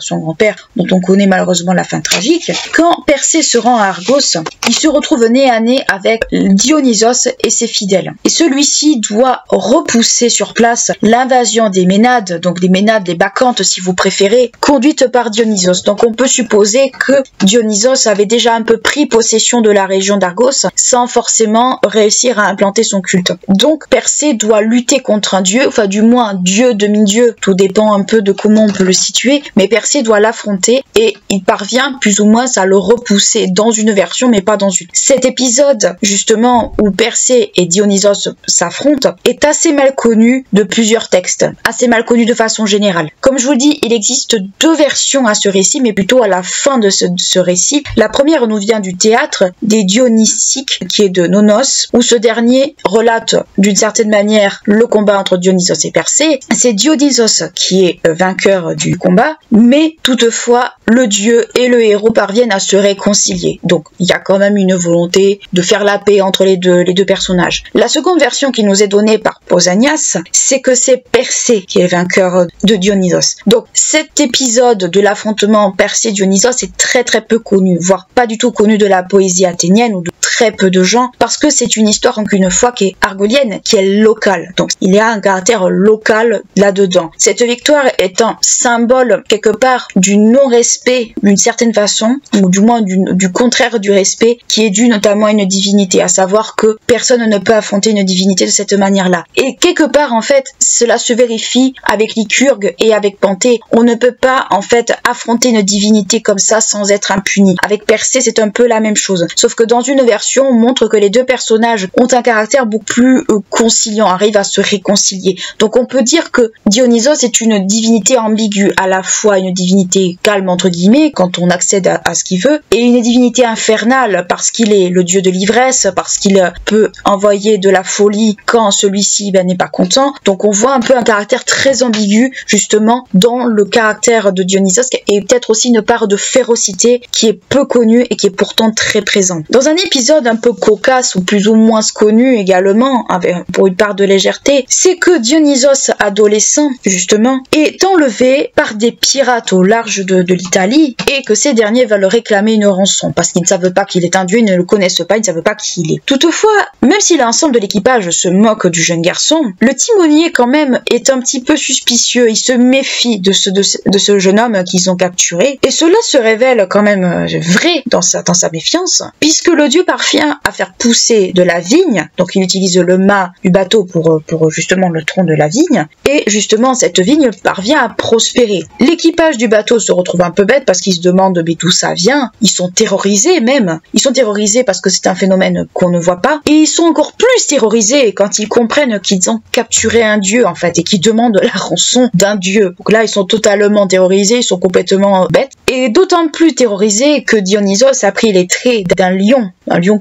A: dont on connaît malheureusement la fin tragique. Quand Persée se rend à Argos, il se retrouve nez à nez avec Dionysos et ses fidèles. Et celui-ci doit repousser sur place l'invasion des Ménades, donc les Ménades, les Bacchantes si vous préférez, conduite par Dionysos. Donc on peut supposer que Dionysos avait déjà un peu pris possession de la région d'Argos sans forcément réussir à implanter son culte. Donc Persée doit lutter contre un dieu, enfin du moins un dieu, demi-dieu, tout dépend un peu de comment on peut le situer, mais Persée doit l'affronter et il parvient plus ou moins à le repousser dans une version mais pas dans une. Cet épisode justement où Persée et Dionysos s'affrontent est assez mal connu de plusieurs textes, assez mal connu de façon générale. Comme je vous dis, il existe deux versions à ce récit, mais plutôt à la fin de ce récit. La première nous vient du théâtre des Dionysiques, qui est de Nonos, où ce dernier relate d'une certaine manière le combat entre Dionysos et Persée. C'est Dionysos qui est vainqueur du combat, mais toutefois le dieu et le héros parviennent à se réconcilier. Donc il y a quand même une volonté de faire la paix entre les deux personnages. La seconde version qui nous est donnée par Pausanias, c'est que c'est Persée qui est vainqueur de Dionysos. Donc cet épisode de l'affrontement Persée-Dionysos est très très peu connu, voire pas du tout connu de la poésie athénienne ou de très peu de gens, parce que c'est une histoire encore une fois qui est argolienne, qui est locale. Donc il y a un caractère local là-dedans. Cette victoire est un symbole quelque part du non-respect d'une certaine façon, ou du moins du contraire du respect qui est dû notamment à une divinité, à savoir que personne ne peut affronter une divinité de cette manière-là. Et quelque part en fait cela se vérifie avec Lycurgue et avec Panthée. On ne peut pas en fait affronter une divinité comme ça sans être impuni. Avec Persée c'est un peu la même chose, sauf que dans une version on montre que les deux personnages ont un caractère beaucoup plus conciliant, arrivent à se réconcilier. Donc on peut dire que Dionysos est une divinité ambiguë, à la fois une divinité calme entre guillemets quand on accède à ce qu'il veut, et une divinité infernale parce qu'il est le dieu de l'ivresse, parce qu'il peut envoyer de la folie quand celui-ci n'est pas content. Donc on voit un peu un caractère très ambigu justement dans le caractère de Dionysos, et peut-être aussi une part de férocité qui est peu connue et qui est pourtant très présente. Dans un épisode un peu cocasse ou plus ou moins connu également, pour une part de légèreté, c'est que Dionysos adolescent justement est enlevé par des pirates au large de l'Italie et que ces derniers veulent réclamer une rançon parce qu'ils ne savent pas qu'il est un dieu, ils ne le connaissent pas, ils ne savent pas qui il est. Toutefois, même si l'ensemble de l'équipage se moque du jeune garçon, le timonier quand même est un petit peu suspicieux, il se méfie de ce jeune homme qu'ils ont capturé, et cela se révèle quand même vrai dans sa méfiance, puisque le dieu parvient à faire pousser de la vigne, donc il utilise le mât du bateau pour justement le tronc de la vigne, et justement cette vigne parvient à prospérer. L'équipage du bateau se retrouve un peu bête parce qu'ils se demandent mais d'où ça vient, ils sont terrorisés même, ils sont terrorisés parce que c'est un phénomène qu'on ne voit pas, et ils sont encore plus terrorisés quand ils comprennent qu'ils ont capturé un dieu en fait, et qu'ils demandent la rançon d'un dieu. Donc là ils sont totalement terrorisés, ils sont complètement bêtes, et d'autant plus terrorisés que Dionysos a pris les traits d'un lion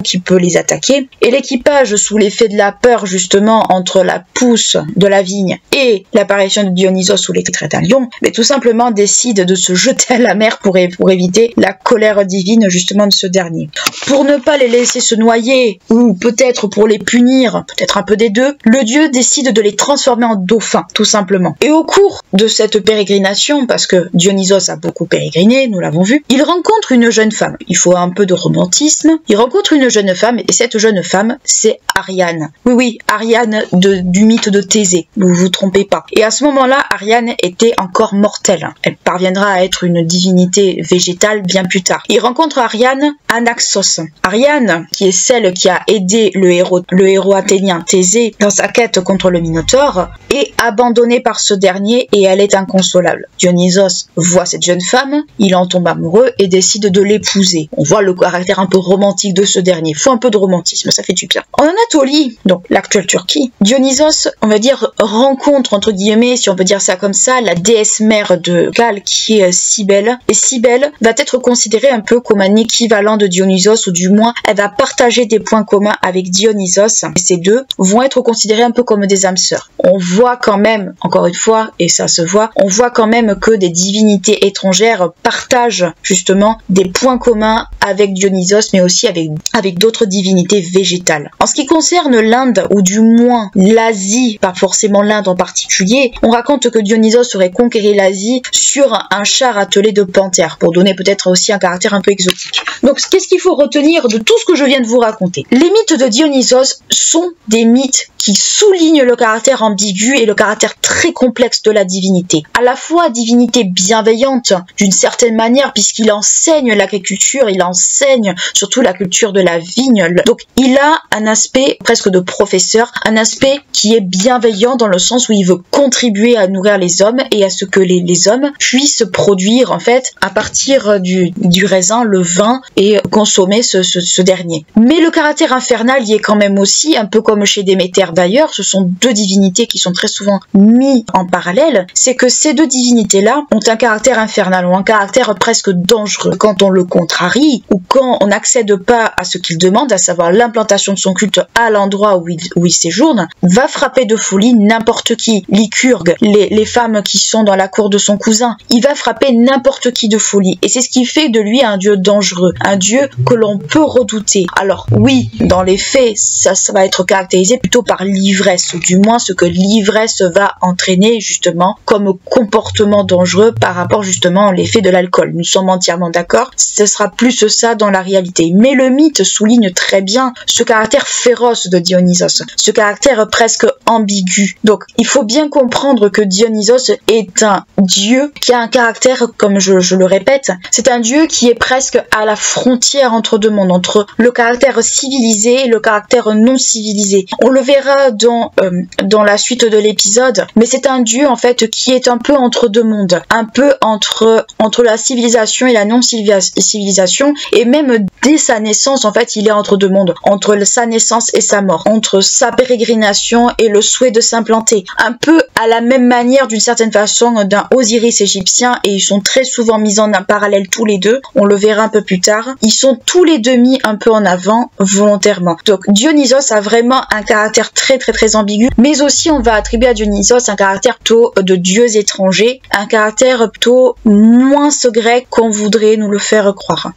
A: qui peut les attaquer, et l'équipage sous l'effet de la peur justement entre la pousse de la vigne et l'apparition de Dionysos sous les traits d'un lion, mais tout simplement décide de se jeter à la mer pour éviter la colère divine justement de ce dernier. Pour ne pas les laisser se noyer, ou peut-être pour les punir, peut-être un peu des deux, le dieu décide de les transformer en dauphins, tout simplement. Et au cours de cette pérégrination, parce que Dionysos a beaucoup pérégriné, nous l'avons vu, il rencontre une jeune femme. Il faut un peu de romantisme. Il rencontre une jeune femme, et cette jeune femme, c'est Ariane. Oui, Ariane du mythe de Thésée, vous vous trompez pas. Et à ce moment-là, Ariane était encore mortelle. Elle parviendra à être une divinité végétale bien plus tard. Il rencontre Ariane à Naxos. Ariane, qui est celle qui a aidé le héros athénien Thésée dans sa quête contre le Minotaure, est abandonnée par ce dernier et elle est inconsolable. Dionysos voit cette jeune femme, il en tombe amoureux et décide de l'épouser. On voit le caractère un peu romantique de ce dernier. dernier. Faut un peu de romantisme, ça fait du bien. En Anatolie, donc l'actuelle Turquie, Dionysos, on va dire, rencontre, entre guillemets, si on peut dire ça comme ça, la déesse mère de Galles qui est Cybèle. Et Cybèle va être considérée un peu comme un équivalent de Dionysos, ou du moins, elle va partager des points communs avec Dionysos. Et ces deux vont être considérés un peu comme des âmes sœurs. On voit quand même, encore une fois, et ça se voit, on voit quand même que des divinités étrangères partagent justement des points communs avec Dionysos, mais aussi avec d'autres divinités végétales. En ce qui concerne l'Inde, ou du moins l'Asie, pas forcément l'Inde en particulier, on raconte que Dionysos aurait conquéri l'Asie sur un char attelé de panthères, pour donner peut-être aussi un caractère un peu exotique. Donc qu'est-ce qu'il faut retenir de tout ce que je viens de vous raconter? Les mythes de Dionysos sont des mythes qui soulignent le caractère ambigu et le caractère très complexe de la divinité. À la fois divinité bienveillante d'une certaine manière, puisqu'il enseigne l'agriculture, il enseigne surtout la culture de la vigne. Donc il a un aspect presque de professeur, un aspect qui est bienveillant dans le sens où il veut contribuer à nourrir les hommes et à ce que les hommes puissent produire en fait à partir du raisin le vin et consommer ce dernier. Mais le caractère infernal y est quand même aussi, un peu comme chez Déméter d'ailleurs, ce sont deux divinités qui sont très souvent mis en parallèle, c'est que ces deux divinités-là ont un caractère infernal, ont un caractère presque dangereux. Quand on le contrarie, ou quand on n'accède pas à ce qu'il demande, à savoir l'implantation de son culte à l'endroit où il séjourne, va frapper de folie n'importe qui. Lycurgue, les femmes qui sont dans la cour de son cousin, il va frapper n'importe qui de folie. Et c'est ce qui fait de lui un dieu dangereux, un dieu que l'on peut redouter. Alors oui, dans les faits, ça va être caractérisé plutôt par l'ivresse, ou du moins ce que l'ivresse va entraîner justement comme comportement dangereux par rapport justement à l'effet de l'alcool. Nous sommes entièrement d'accord, ce sera plus ça dans la réalité. Mais le mythe souligne très bien ce caractère féroce de Dionysos, ce caractère presque ambigu. Donc il faut bien comprendre que Dionysos est un dieu qui a un caractère, comme je le répète, c'est un dieu qui est presque à la frontière entre deux mondes, entre le caractère civilisé et le caractère non civilisé. On le verra dans la suite de l'épisode, mais c'est un dieu en fait qui est un peu entre deux mondes, un peu entre la civilisation et la non-civilisation, et même dès sa naissance en fait il est entre deux mondes, entre sa naissance et sa mort, entre sa pérégrination et le souhait de s'implanter, un peu à la même manière d'une certaine façon d'un Osiris égyptien, et ils sont très souvent mis en parallèle tous les deux, on le verra un peu plus tard, ils sont tous les deux mis un peu en avant volontairement. Donc Dionysos a vraiment un caractère très très très ambigu, mais aussi on va attribuer à Dionysos un caractère plutôt de dieux étrangers, un caractère plutôt moins grec qu'on voudrait nous le faire croire.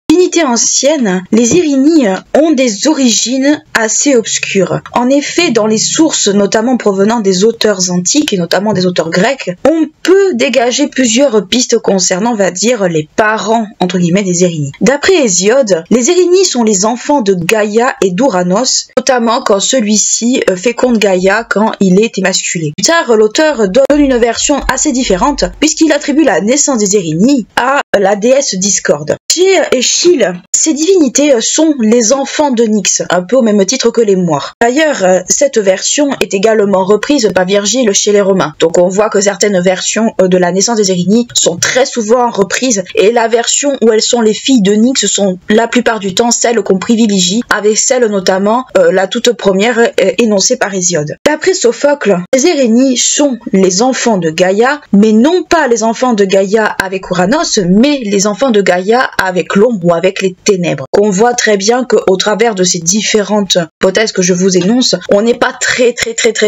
A: Divinité ancienne, les Érini ont des origines assez obscures. En effet, dans les sources, notamment provenant des auteurs antiques et notamment des auteurs grecs, on peut dégager plusieurs pistes concernant, on va dire, les parents, entre guillemets, des Érini. D'après Hésiode, les Érini sont les enfants de Gaïa et d'Ouranos, notamment quand celui-ci féconde Gaïa quand il est émasculé. Plus tard, l'auteur donne une version assez différente, puisqu'il attribue la naissance des Érini à la déesse Discorde. Chez Échille, ces divinités sont les enfants de Nyx, un peu au même titre que les moires. D'ailleurs, cette version est également reprise par Virgile chez les Romains. Donc on voit que certaines versions de la naissance des Érini sont très souvent reprises, et la version où elles sont les filles de Nyx sont la plupart du temps celles qu'on privilégie, avec celle notamment la toute première énoncée par Hésiode. D'après Sophocle, les Érini sont les enfants de Gaïa, mais non pas les enfants de Gaïa avec Ouranos, mais les enfants de Gaïa avec l'ombre ou avec les ténèbres. On voit très bien qu'au travers de ces différentes hypothèses que je vous énonce, on n'est pas très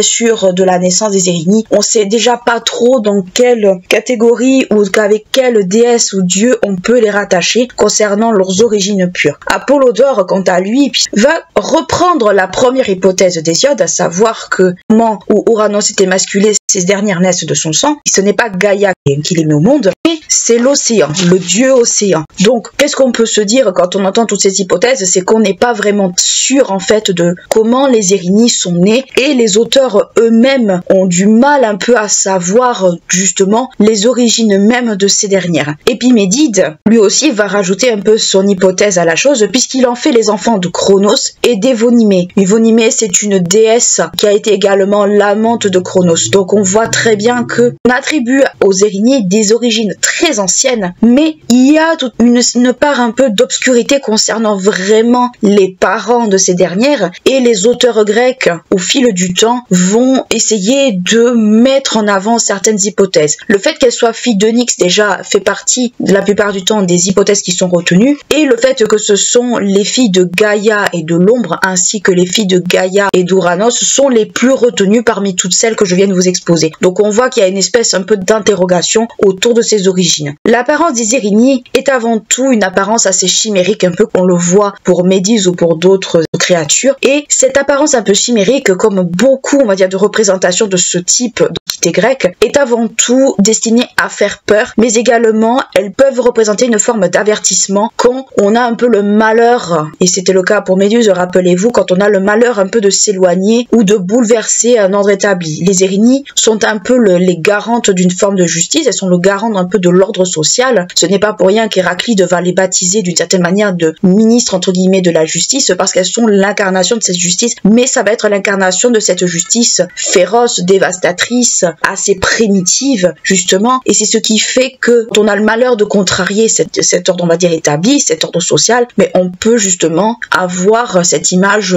A: sûr de la naissance des Érini. On sait déjà pas trop dans quelle catégorie ou avec quelle déesse ou dieu on peut les rattacher concernant leurs origines pures. Apollodore, quant à lui, va reprendre la première hypothèse d'Hésiode, à savoir que au moment où Ouranos est émasculé, ces dernières naissent de son sang. Ce n'est pas Gaïa qui les met au monde, mais c'est l'océan, le dieu océan. Donc, qu'est-ce qu'on peut se dire quand on entend toutes ces hypothèses? C'est qu'on n'est pas vraiment sûr en fait de comment les Érini sont nés, et les auteurs eux-mêmes ont du mal un peu à savoir justement les origines mêmes de ces dernières. Épimédide, lui aussi, va rajouter un peu son hypothèse à la chose, puisqu'il en fait les enfants de Chronos et d'Évonimée. Évonimée, c'est une déesse qui a été également l'amante de Chronos. Donc on voit très bien que on attribue aux Érigny des origines très anciennes, mais il y a toute une part un peu d'obscurité concernant vraiment les parents de ces dernières, et les auteurs grecs, au fil du temps, vont essayer de mettre en avant certaines hypothèses. Le fait qu'elle soit fille d'Onyx déjà fait partie, la plupart du temps, des hypothèses qui sont retenues, et le fait que ce sont les filles de Gaïa et de l'ombre, ainsi que les filles de Gaïa et d'Uranos, sont les plus retenues parmi toutes celles que je viens de vous exposer. Donc on voit qu'il y a une espèce un peu d'interrogation autour de ces origines. L'apparence des Érigny est avant tout une apparence assez chimérique, un peu qu'on le voit pour Méduse ou pour d'autres créatures, et cette apparence un peu chimérique, comme beaucoup, on va dire, de représentations de ce type d'entité grecque, est avant tout destinée à faire peur, mais également elles peuvent représenter une forme d'avertissement quand on a un peu le malheur, et c'était le cas pour Méduse, rappelez-vous, quand on a le malheur un peu de s'éloigner ou de bouleverser un ordre établi. Les Érigny sont un peu les garantes d'une forme de justice, elles sont le garant un peu de l'ordre social. Ce n'est pas pour rien qu'Héraclide va les baptiser d'une certaine manière de ministres entre guillemets de la justice, parce qu'elles sont l'incarnation de cette justice, mais ça va être l'incarnation de cette justice féroce, dévastatrice, assez primitive justement, et c'est ce qui fait que quand on a le malheur de contrarier cet ordre, on va dire, établi, cet ordre social, mais on peut justement avoir cette image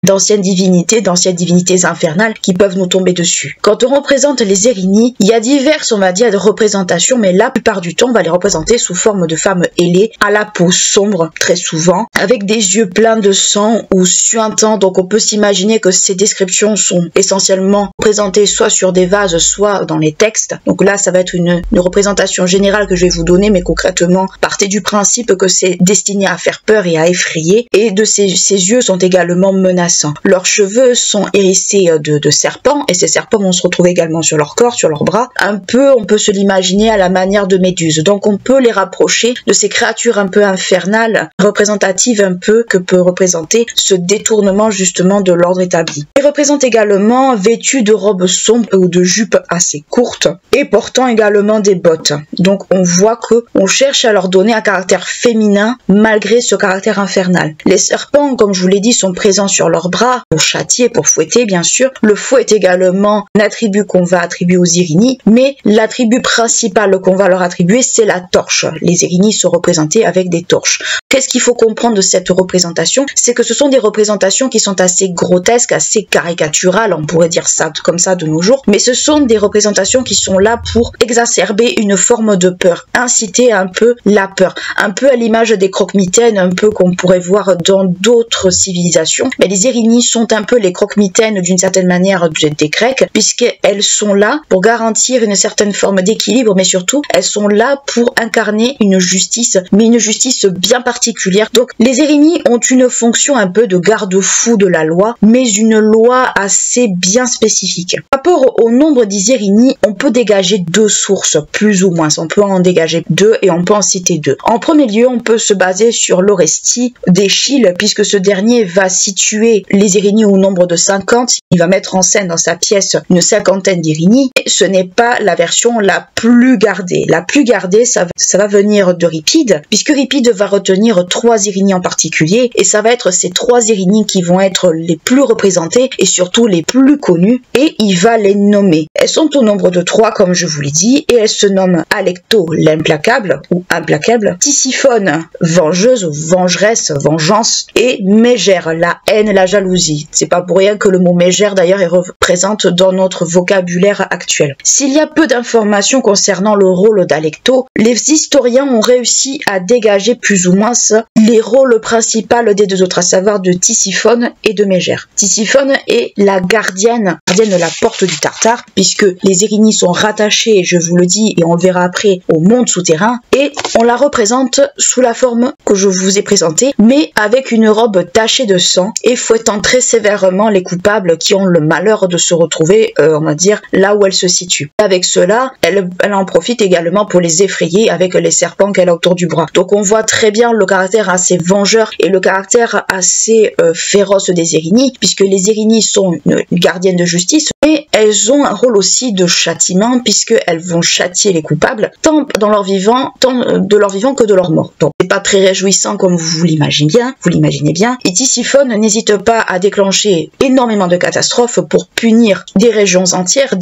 A: d'anciennes divinités infernales qui peuvent nous tomber dessus. Quand on représente les Érigny, il y a diverses, on va dire, de représentations, mais la plupart du temps on va les représenter sous forme de femmes ailées, à la peau sombre très souvent, avec des yeux pleins de sang ou suintants. Donc on peut s'imaginer que ces descriptions sont essentiellement présentées soit sur des vases, soit dans les textes. Donc là ça va être une représentation générale que je vais vous donner, mais concrètement partez du principe que c'est destiné à faire peur et à effrayer, et de ces yeux sont également menaçants. Leurs cheveux sont hérissés de serpents, et ces serpents vont se retrouver également sur leur corps, sur leurs bras. Un peu, on peut se l'imaginer à la manière de Méduse. Donc on peut les rapprocher de ces créatures un peu infernales, représentatives un peu que peut représenter ce détournement justement de l'ordre établi. Ils représentent également vêtus de robes sombres ou de jupes assez courtes, et portant également des bottes. Donc on voit que on cherche à leur donner un caractère féminin malgré ce caractère infernal. Les serpents, comme je vous l'ai dit, sont présents sur leurs bras pour châtier, pour fouetter bien sûr. Le fouet est également un attribut qu'on va attribuer aux Érigny, mais l'attribut principal qu'on va leur attribuer, c'est la torche. Les Érigny sont représentés avec des torches. Qu'est-ce qu'il faut comprendre de cette représentation? C'est que ce sont des représentations qui sont assez grotesques, assez caricaturales, on pourrait dire ça comme ça de nos jours, mais ce sont des représentations qui sont là pour exacerber une forme de peur, inciter un peu la peur, un peu à l'image des croque-mitaines, un peu qu'on pourrait voir dans d'autres civilisations. Mais les Érigny sont un peu les croque-mitaines d'une certaine manière des Grecs, puisqu'elles sont là pour garantir une certaine forme d'équilibre, mais surtout elles sont là pour incarner une justice, mais une justice bien particulière. Donc les Érigny ont une fonction un peu de garde-fou de la loi, mais une loi assez bien spécifique. Par rapport au nombre des Érigny, on peut dégager deux sources, plus ou moins. On peut en dégager deux et on peut en citer deux. En premier lieu, on peut se baser sur l'Orestie d'Échille, puisque ce dernier va situer les Érigny au nombre de 50. Il va mettre en scène dans sa pièce une cinquantaine d'Érigny, et ce n'est pas la version la plus gardée. La plus gardée, ça va venir d'Euripide, puisque Euripide va retenir 3 Érigny en particulier, et ça va être ces 3 Érigny qui vont être les plus représentés et surtout les plus connus, et il va les nommer. Elles sont au nombre de 3, comme je vous l'ai dit, et elles se nomment Alecto, l'implacable ou implacable, Tisiphone, vengeuse ou vengeresse, vengeance, et Mégère, la haine, la jalousie. C'est pas pour rien que le mot Mégère d'ailleurs est représente dans notre vocabulaire actuel. S'il y a peu d'informations concernant le rôle d'Alecto, les historiens ont réussi à dégager plus ou moins les rôles principaux des deux autres, à savoir de Tisiphone et de Mégère. Tisiphone est la gardienne de la porte du Tartare, puisque les Érigny sont rattachés, je vous le dis, et on le verra après, au monde souterrain, et on la représente sous la forme que je vous ai présentée, mais avec une robe tachée de sang et fouettant très sévèrement les coupables qui ont le malheur de se retrouver, on va dire, là où elle se situe. Avec cela, elle en profite également pour les effrayer avec les serpents qu'elle a autour du bras. Donc on voit très bien le caractère assez vengeur et le caractère assez féroce des Érigny, puisque les Érigny sont une gardienne de justice, mais elles ont un rôle aussi de châtiment, puisqu'elles vont châtier les coupables, tant de leur vivant que de leur mort. Donc c'est pas très réjouissant comme vous l'imaginez bien, et Tisiphone n'hésitent pas à déclencher énormément de catastrophes pour punir des régions entières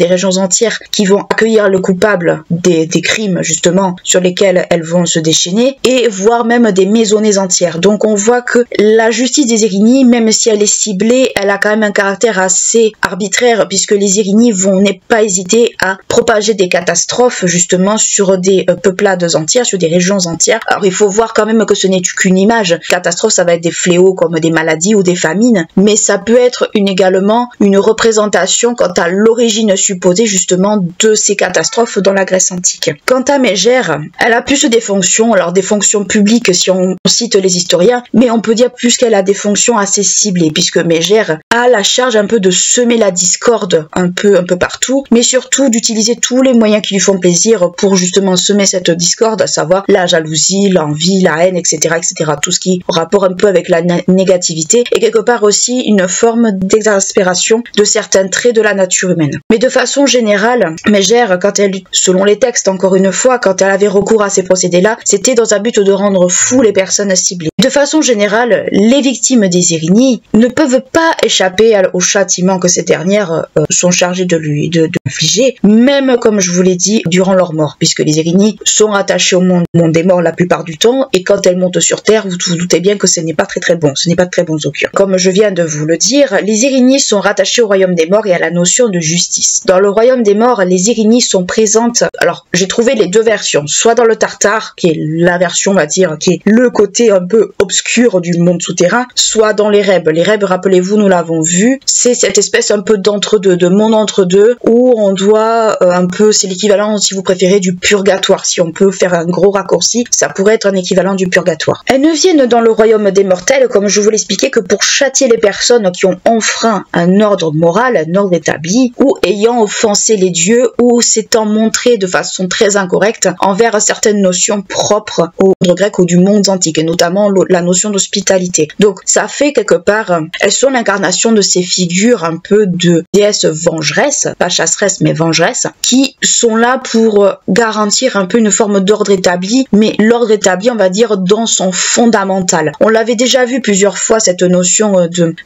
A: qui vont accueillir le coupable des crimes justement sur lesquels elles vont se déchaîner, et voire même des maisonnées entières. Donc on voit que la justice des Erinyes, même si elle est ciblée, elle a quand même un caractère assez arbitraire, puisque les Erinyes vont pas hésiter à propager des catastrophes justement sur des peuplades entières, sur des régions entières. Alors il faut voir quand même que ce n'est qu'une image. Catastrophe, ça va être des fléaux comme des maladies ou des famines, mais ça peut être également une représentation quant à l'origine supposée justement de ces catastrophes dans la Grèce antique. Quant à Mégère, elle a plus des fonctions, alors des fonctions publiques si on cite les historiens, mais on peut dire plus qu'elle a des fonctions assez ciblées, puisque Mégère a la charge un peu de semer la discorde un peu partout, mais surtout d'utiliser tous les moyens qui lui font plaisir pour justement semer cette discorde, à savoir la jalousie, l'envie, la haine, etc., etc. Tout ce qui a rapport un peu avec la négativité, et quelque part aussi une forme d'exaspération de certains traits de la nature humaine. Mais de façon générale, Mégère, quand elle, selon les textes encore une fois, quand elle avait recours à ces procédés-là, c'était dans un but de rendre fous les personnes ciblées. De façon générale, les victimes des Erinyes ne peuvent pas échapper au châtiment que ces dernières sont chargées de lui infliger, même comme je vous l'ai dit, durant leur mort, puisque les Erinyes sont rattachées au monde des morts la plupart du temps, et quand elles montent sur Terre, vous doutez bien que ce n'est pas très bon, ce n'est pas de très bons augures. Comme je viens de vous le dire, les Erinyes sont rattachées au royaume des morts et à la notion de justice. Dans le royaume des morts, les Erinyes sont présentes, alors j'ai trouvé les deux versions, soit dans le Tartare, qui est la version, on va dire, qui est le côté un peu obscur du monde souterrain, soit dans les Rèbes. Les Rèbes, rappelez-vous, nous l'avons vu, c'est cette espèce un peu d'entre-deux, de monde entre-deux, où on doit un peu, c'est l'équivalent, si vous préférez, du purgatoire. Si on peut faire un gros raccourci, ça pourrait être un équivalent du purgatoire. Elles ne viennent dans le royaume des mortels, comme je vous l'expliquais, que pour châtier les personnes qui ont enfreint un ordre moral, un ordre établi, ou ayant offensé les dieux, ou s'étant montré de façon très incorrecte envers certaines notions propres au monde grec ou du monde antique, et notamment la notion d'hospitalité. Donc ça fait quelque part, elles sont l'incarnation de ces figures un peu de déesses vengeresses, pas chasseresses mais vengeresses, qui sont là pour garantir un peu une forme d'ordre établi, mais l'ordre établi, on va dire, dans son fondamental. On l'avait déjà vu plusieurs fois, cette notion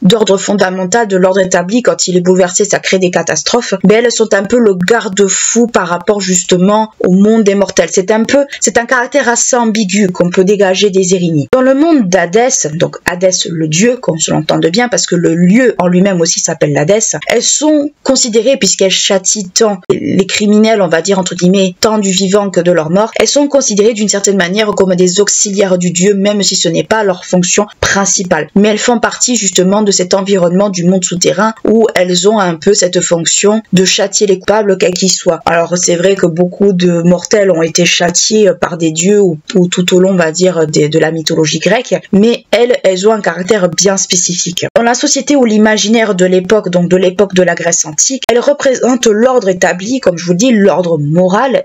A: d'ordre fondamental, de l'ordre établi, quand il est bouleversé, ça crée des catastrophes, mais elles sont un peu le garde-fou par rapport justement au monde des mortels. C'est un caractère assez ambigu qu'on peut dégager des Erinyes. Dans le monde d'Hadès, donc Hadès le dieu, qu'on se l'entende bien, parce que le lieu en lui-même aussi s'appelle l'Hadès, elles sont considérées, puisqu'elles châtient tant les criminels, on va dire entre guillemets, tant du vivant que de leur mort, elles sont considérées d'une certaine manière comme des auxiliaires du dieu, même si ce n'est pas leur fonction principale. Mais elles font partie justement de cet environnement du monde souterrain où elles ont un peu cette fonction de châtier les coupables, quels qu'ils soient. Alors c'est vrai que beaucoup de mortels ont été châtiés par des dieux ou tout au long, on va dire, de la mythologie grecque, mais elles ont un caractère bien spécifique. Dans la société ou l'imaginaire de l'époque, donc de l'époque de la Grèce antique, elles représentent l'ordre établi, comme je vous dis, l'ordre moral,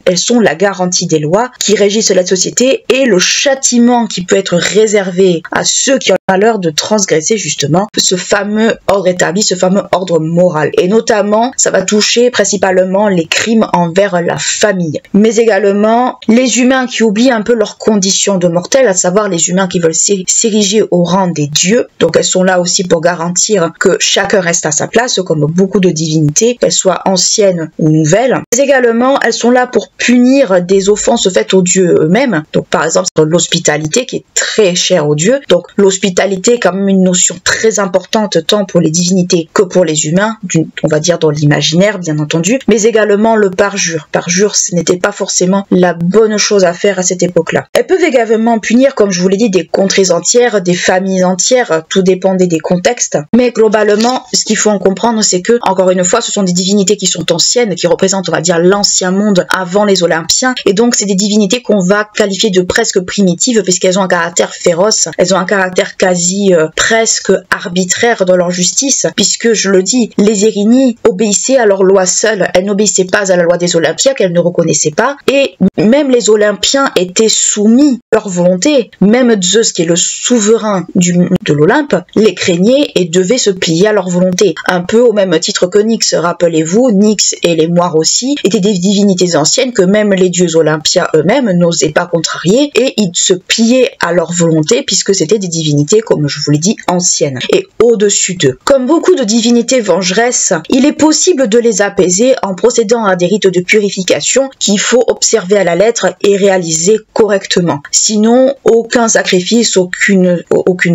A: elles sont la garantie des lois qui régissent la société et le châtiment qui peut être réservé à ceux qui ont le malheur de transgresser justement ce fameux ordre établi, ce fameux ordre moral. Et notamment, ça va toucher principalement les crimes envers la famille, mais également les humains qui oublient un peu leur condition de mortels, à savoir les humains qui veulent s'ériger au rang des dieux. Donc elles sont là aussi pour garantir que chacun reste à sa place, comme beaucoup de divinités, qu'elles soient anciennes ou nouvelles. Mais également, elles sont là pour punir des offenses faites aux dieux eux-mêmes. Donc par exemple, l'hospitalité qui est très chère aux dieux. Donc l'hospitalité est quand même une notion très importante tant pour les divinités que pour les humains, on va dire dans l'imaginaire bien entendu, mais également le parjure. Parjure, ce n'était pas forcément la bonne chose à faire à cette époque-là. Elles peuvent également punir, comme je vous l'ai dit, des contrées entières, des familles entières, tout dépendait des contextes. Mais globalement, ce qu'il faut en comprendre, c'est que, encore une fois, ce sont des divinités qui sont anciennes, qui représentent, on va dire, l'ancien monde avant les Olympiens, et donc c'est des divinités qu'on va qualifier de presque primitives, puisqu'elles ont un caractère féroce, elles ont un caractère quasi presque arbitraire dans leur justice, puisque, je le dis, les Erinyes obéissaient à leur loi seule, elles n'obéissaient pas à la loi des Olympiens qu'elles ne reconnaissaient pas, et même les Olympiens étaient soumis à leur volonté. Même Zeus, qui est le souverain de l'Olympe, les craignait et devait se plier à leur volonté. Un peu au même titre que Nyx, rappelez-vous, Nyx et les Moires aussi étaient des divinités anciennes que même les dieux olympiens eux-mêmes n'osaient pas contrarier et ils se pliaient à leur volonté puisque c'était des divinités, comme je vous l'ai dit, anciennes et au-dessus d'eux. Comme beaucoup de divinités vengeresses, il est possible de les apaiser en procédant à des rites de purification qu'il faut observer à la lettre et réaliser correctement. Sinon, aucun sacrifice, aucune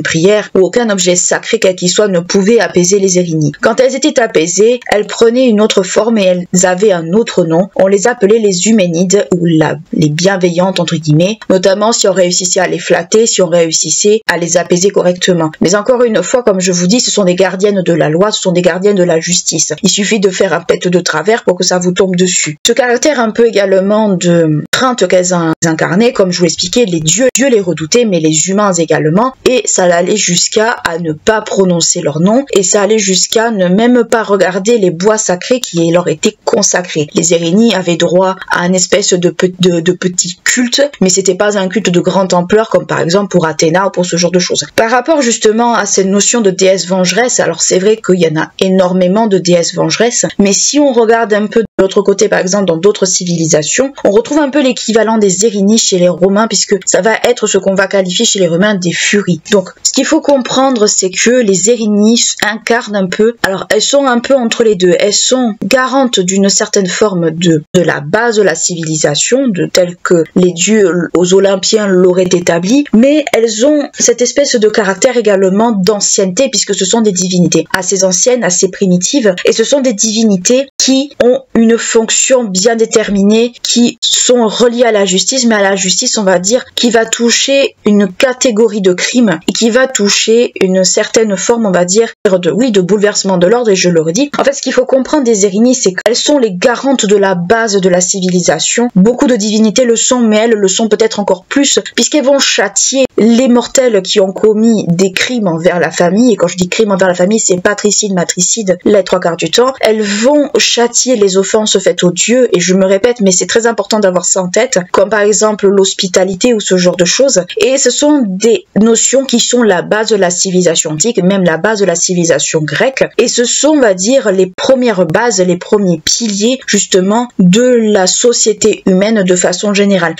A: prière ou aucun objet sacré quel qu'il soit ne pouvait apaiser les Érinnyes. Quand elles étaient apaisées, elles prenaient une autre forme et elles avaient un autre nom. On les appelait les Huménides ou les bienveillantes entre guillemets, notamment si on réussissait à les flatter, si on réussissait à les apaiser correctement. Mais encore une fois, comme je vous dis, ce sont des gardiennes de la loi, ce sont des gardiennes de la justice. Il suffit de faire un pet de travers pour que ça vous tombe dessus. Ce caractère un peu également de crainte qu'elles incarnaient, comme je vous l'expliquais, les dieux les redoutaient, mais les humains également, et ça allait jusqu'à à ne pas prononcer leur nom, et ça allait jusqu'à ne même pas regarder les bois sacrés qui leur étaient consacrés. Les Érinnyes avaient droit à une espèce de petit culte, mais c'était pas un culte de grande ampleur comme par exemple pour Athéna ou pour ce genre de choses. Par rapport justement à cette notion de déesse vengeresse, alors c'est vrai qu'il y en a énormément de déesses vengeresses, mais si on regarde un peu de l'autre côté, par exemple dans d'autres civilisations, on retrouve un peu l'équivalent des Érinnyes chez les Romains, puisque ça va être ce qu'on va qualifier chez les Romains des furies. Donc ce qu'il faut comprendre, c'est que les Érinnyes incarnent un peu, alors elles sont un peu entre les deux, elles sont garantes d'une certaine forme de la base de la civilisation, de tel que les dieux aux Olympiens l'auraient établi, mais elles ont cette espèce de caractère également d'ancienneté, puisque ce sont des divinités assez anciennes, assez primitives, et ce sont des divinités qui ont une fonction bien déterminée, qui sont reliées à la justice, mais à la justice, on va dire, qui va toucher une catégorie de crimes et qui va toucher une certaine forme, on va dire, de bouleversement de l'ordre, et je le redis. En fait, ce qu'il faut comprendre des Érinnyes, c'est qu'elles sont les garantes de la base de la civilisation. Beaucoup de divinités le sont, mais elles le sont peut-être encore plus, puisqu'elles vont châtier les mortels qui ont commis des crimes envers la famille, et quand je dis crimes envers la famille, c'est patricide, matricide, les 3/4 du temps. Elles vont châtier les offenses faites aux dieux, et je me répète, mais c'est très important d'avoir ça en tête, comme par exemple l'hospitalité ou ce genre de choses, et ce sont des notions qui sont la base de la civilisation antique, même la base de la civilisation grecque, et ce sont, on va dire, les premières bases, les premiers piliers, justement, de la société humaine de façon générale.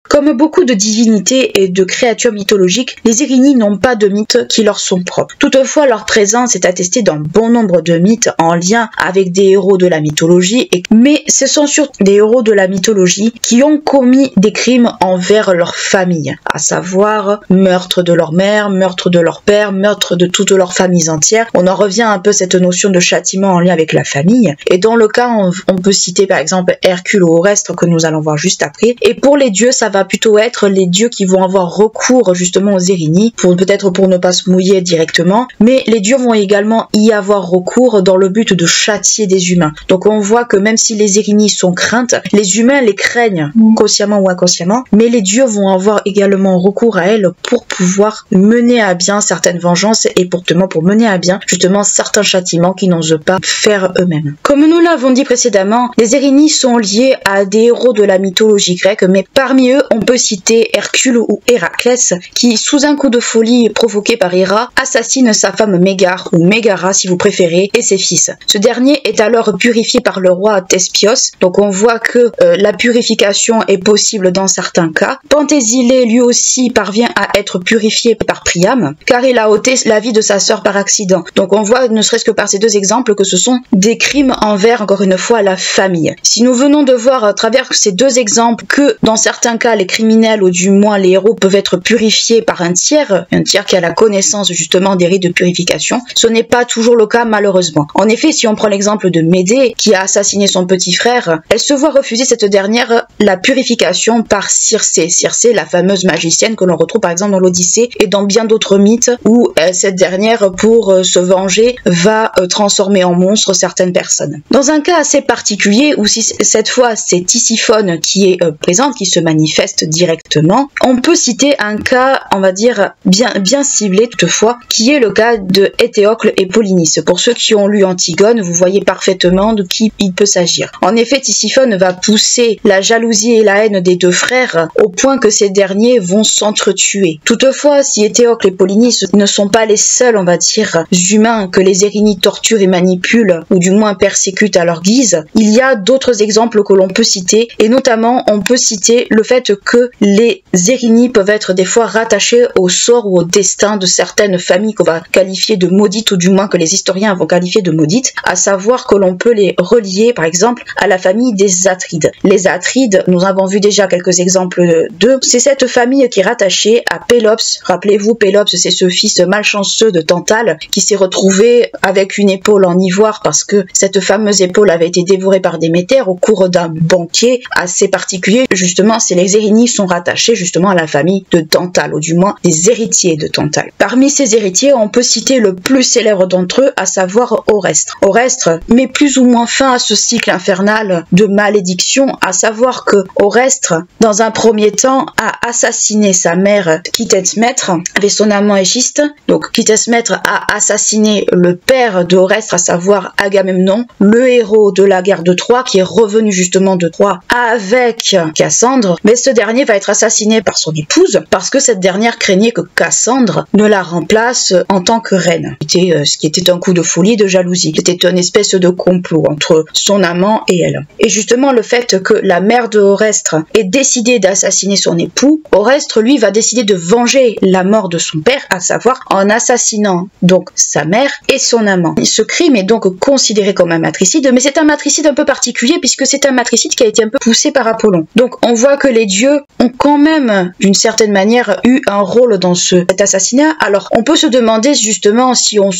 A: Comme beaucoup de divinités et de créatures mythologiques, les Érinnyes n'ont pas de mythes qui leur sont propres. Toutefois, leur présence est attestée dans bon nombre de mythes en lien avec des héros de la mythologie, mais ce sont surtout des héros de la mythologie qui ont commis des crimes envers leur famille, à savoir meurtre de leur mère, meurtre de leur père, meurtre de toutes leurs familles entières. On en revient un peu à cette notion de châtiment en lien avec la famille, et dans le cas, on peut citer par exemple Hercule ou Oreste, que nous allons voir juste après, et pour les dieux, ça va plutôt être les dieux qui vont avoir recours justement aux Érinnyes, peut-être pour ne pas se mouiller directement, mais les dieux vont également y avoir recours dans le but de châtier des humains. Donc on voit que même si les Érinnyes sont craintes, les humains les craignent consciemment ou inconsciemment, mais les dieux vont avoir également recours à elles pour pouvoir mener à bien certaines vengeances et pour mener à bien justement certains châtiments qu'ils n'osent pas faire eux-mêmes. Comme nous l'avons dit précédemment, les Érinnyes sont liées à des héros de la mythologie grecque, mais parmi eux, on peut citer Hercule ou Héraclès, qui, sous un coup de folie provoqué par Héra, assassine sa femme Mégare, ou Mégara si vous préférez, et ses fils. Ce dernier est alors purifié par le roi Thespios, donc on voit que la purification est possible dans certains cas. Penthésile, lui aussi, parvient à être purifié par Priam, car il a ôté la vie de sa sœur par accident. Donc on voit, ne serait-ce que par ces deux exemples, que ce sont des crimes envers, encore une fois, la famille. Si nous venons de voir à travers ces deux exemples que, dans certains cas, les criminels ou du moins les héros peuvent être purifiés par un tiers qui a la connaissance justement des rites de purification, ce n'est pas toujours le cas malheureusement. En effet, si on prend l'exemple de Médée qui a assassiné son petit frère, elle se voit refuser cette dernière la purification par Circé. Circé, la fameuse magicienne que l'on retrouve par exemple dans l'Odyssée et dans bien d'autres mythes où cette dernière, pour se venger, va transformer en monstre certaines personnes. Dans un cas assez particulier où si cette fois c'est Tisiphone qui est présente, qui se manifeste directement, on peut citer un cas, on va dire, bien ciblé toutefois, qui est le cas de Éthéocle et Polynice. Pour ceux qui ont lu Antigone, vous voyez parfaitement de qui il peut s'agir. En effet, Tisiphone va pousser la jalousie et la haine des deux frères au point que ces derniers vont s'entretuer. Toutefois, si Éthéocle et Polynice ne sont pas les seuls, on va dire, humains que les Érinnyes torturent et manipulent, ou du moins persécutent à leur guise, il y a d'autres exemples que l'on peut citer, et notamment on peut citer le fait que les Érini peuvent être des fois rattachés au sort ou au destin de certaines familles qu'on va qualifier de maudites, ou du moins que les historiens vont qualifier de maudites, à savoir que l'on peut les relier par exemple à la famille des Atrides. Les Atrides, nous avons vu déjà quelques exemples d'eux, c'est cette famille qui est rattachée à Pélops. Rappelez-vous, Pélops, c'est ce fils malchanceux de Tantale qui s'est retrouvé avec une épaule en ivoire parce que cette fameuse épaule avait été dévorée par Déméter au cours d'un banquet assez particulier. Justement, les Érini sont rattachés justement à la famille de Tantale, ou du moins des héritiers de Tantale. Parmi ces héritiers, on peut citer le plus célèbre d'entre eux, à savoir Orestre. Orestre met plus ou moins fin à ce cycle infernal de malédiction, à savoir que Orestre, dans un premier temps, a assassiné sa mère Kythesmètre avec son amant Échiste. Donc Kythesmètre a assassiné le père de Orestre, à savoir Agamemnon, le héros de la guerre de Troie, qui est revenu justement de Troie avec Cassandre, mais ce dernier va être assassiné par son épouse parce que cette dernière craignait que Cassandre ne la remplace en tant que reine. C'était ce qui était un coup de folie, de jalousie. C'était une espèce de complot entre son amant et elle. Et justement, le fait que la mère de Orestre ait décidé d'assassiner son époux, Orestre, lui, va décider de venger la mort de son père, à savoir en assassinant donc sa mère et son amant. Ce crime est donc considéré comme un matricide, mais c'est un matricide un peu particulier puisque c'est un matricide qui a été un peu poussé par Apollon. Donc on voit que les dieux ont quand même, d'une certaine manière, eu un rôle dans cet assassinat. Alors on peut se demander justement, si on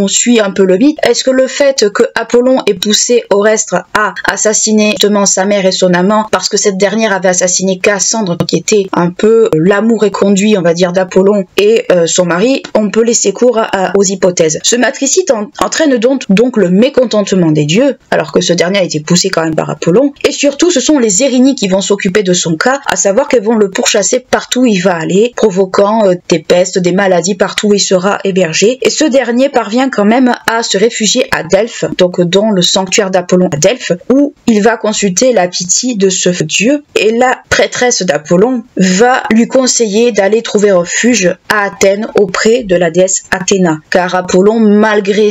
A: suit un peu le mythe, est-ce que le fait que Apollon ait poussé Orestre à assassiner justement sa mère et son amant parce que cette dernière avait assassiné Cassandre, qui était un peu l'amour éconduit, on va dire, d'Apollon et son mari, on peut laisser cours aux hypothèses. Ce matricide entraîne donc le mécontentement des dieux, alors que ce dernier a été poussé quand même par Apollon, et surtout ce sont les Érini qui vont s'occuper de son cas, à savoir qu'elles vont le pourchasser partout où il va aller, provoquant des pestes, des maladies partout où il sera hébergé, et ce dernier parvient quand même à se réfugier à Delphes, donc dans le sanctuaire d'Apollon à Delphes, où il va consulter la pitié de ce dieu, et la prêtresse d'Apollon va lui conseiller d'aller trouver refuge à Athènes auprès de la déesse Athéna, car Apollon, malgré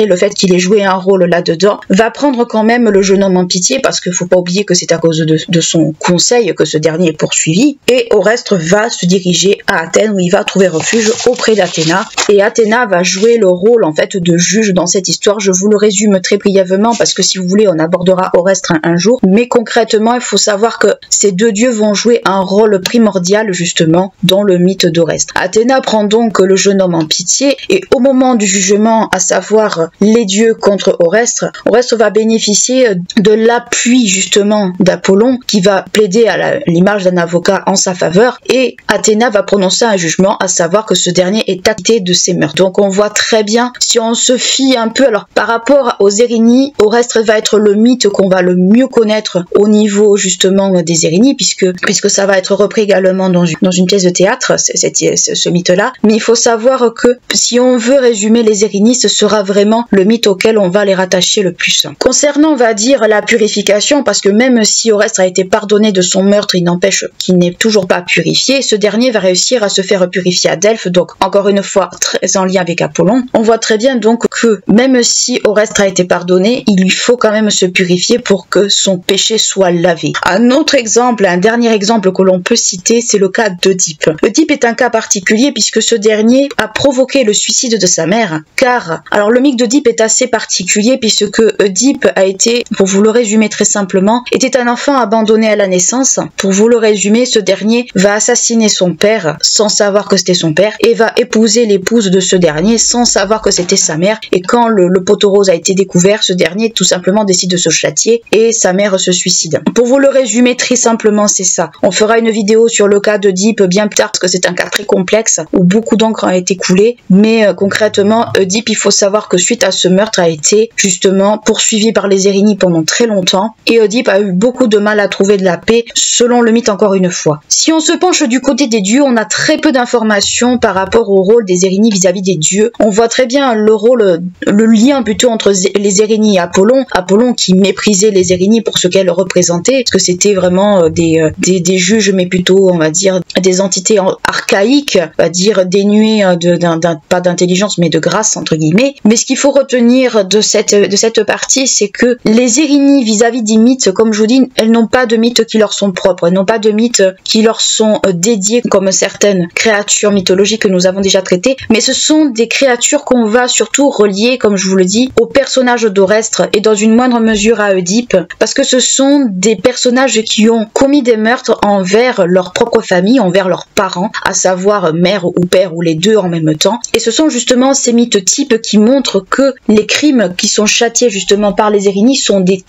A: le fait qu'il ait joué un rôle là-dedans, va prendre quand même le jeune homme en pitié, parce qu'il ne faut pas oublier que c'est à cause de son conseil que ce dernier est poursuivi, et Orestre va se diriger à Athènes où il va trouver refuge auprès d'Athéna, et Athéna va jouer le rôle en fait de juge dans cette histoire. Je vous le résume très brièvement parce que si vous voulez on abordera Orestre un jour, mais concrètement il faut savoir que ces deux dieux vont jouer un rôle primordial justement dans le mythe d'Orestre. Athéna prend donc le jeune homme en pitié, et au moment du jugement, à savoir les dieux contre Orestre, Orestre va bénéficier de l'appui justement d'Apollon qui va plaider à l'image d'un avocat en sa faveur, et Athéna va prononcer un jugement, à savoir que ce dernier est acquitté de ses meurtres. Donc on voit très bien, si on se fie un peu, alors par rapport aux Érini, Orestre va être le mythe qu'on va le mieux connaître au niveau justement des Érini, puisque ça va être repris également dans une pièce de théâtre, ce mythe-là. Mais il faut savoir que si on veut résumer les Érini, ce sera vraiment le mythe auquel on va les rattacher le plus. Concernant, on va dire, la purification, parce que même si Orestre a été pardonné de son meurtre, il n'empêche qu'il n'est toujours pas purifié, ce dernier va réussir à se faire purifier à Delphes, donc encore une fois très en lien avec Apollon. On voit très bien donc que même si Orestre a été pardonné, il lui faut quand même se purifier pour que son péché soit lavé. Un autre exemple, un dernier exemple que l'on peut citer, c'est le cas d'Œdipe.Œdipe est un cas particulier puisque ce dernier a provoqué le suicide de sa mère, car, alors le mythe d'Œdipe est assez particulier puisqueŒdipe a été, pour vous le résumer très simplement, était un enfant abandonné à la naissance. Pour vous le résumer, ce dernier va assassiner son père sans savoir que c'était son père, et va épouser l'épouse de ce dernier sans savoir que c'était sa mère, et quand le poteau rose a été découvert, ce dernier tout simplement décide de se châtier et sa mère se suicide. Pour vous le résumer très simplement, c'est ça. On fera une vidéo sur le cas d'Œdipe bien plus tard parce que c'est un cas très complexe où beaucoup d'encre a été coulée, mais concrètementŒdipe, il faut savoir que suite à ce meurtre a été justement poursuivi par les Érini pendant très longtemps, etŒdipe a eu beaucoup de mal à trouver de la paix selon le mythe encore une fois. Si on se penche du côté des dieux, on a très peu d'informations par rapport au rôle des Érini vis-à-vis des dieux. On voit très bien le rôle le lien plutôt entre les Érénies et Apollon. Apollon qui méprisait les Érénies pour ce qu'elles représentaient, parce que c'était vraiment des juges, mais plutôt, on va dire, des entités archaïques, on va dire dénuées pas d'intelligence, mais de grâce, entre guillemets. Mais ce qu'il faut retenir de cette partie, c'est que les Érénies, vis-à-vis des mythes, comme je vous dis, elles n'ont pas de mythes qui leur sont propres, elles n'ont pas de mythes qui leur sont dédiés comme certaines créatures mythologiques que nous avons déjà traitées, mais ce sont des créatures qu'on va surtout relier, comme je vous le dis, aux personnages d'Orestre et dans une moindre mesure à Oedipe, parce que ce sont des personnages qui ont commis des meurtres envers leur propre famille, envers leurs parents, à savoir mère ou père ou les deux en même temps. Et ce sont justement ces mythes types qui montrent que les crimes qui sont châtiés justement par les Érénies sont des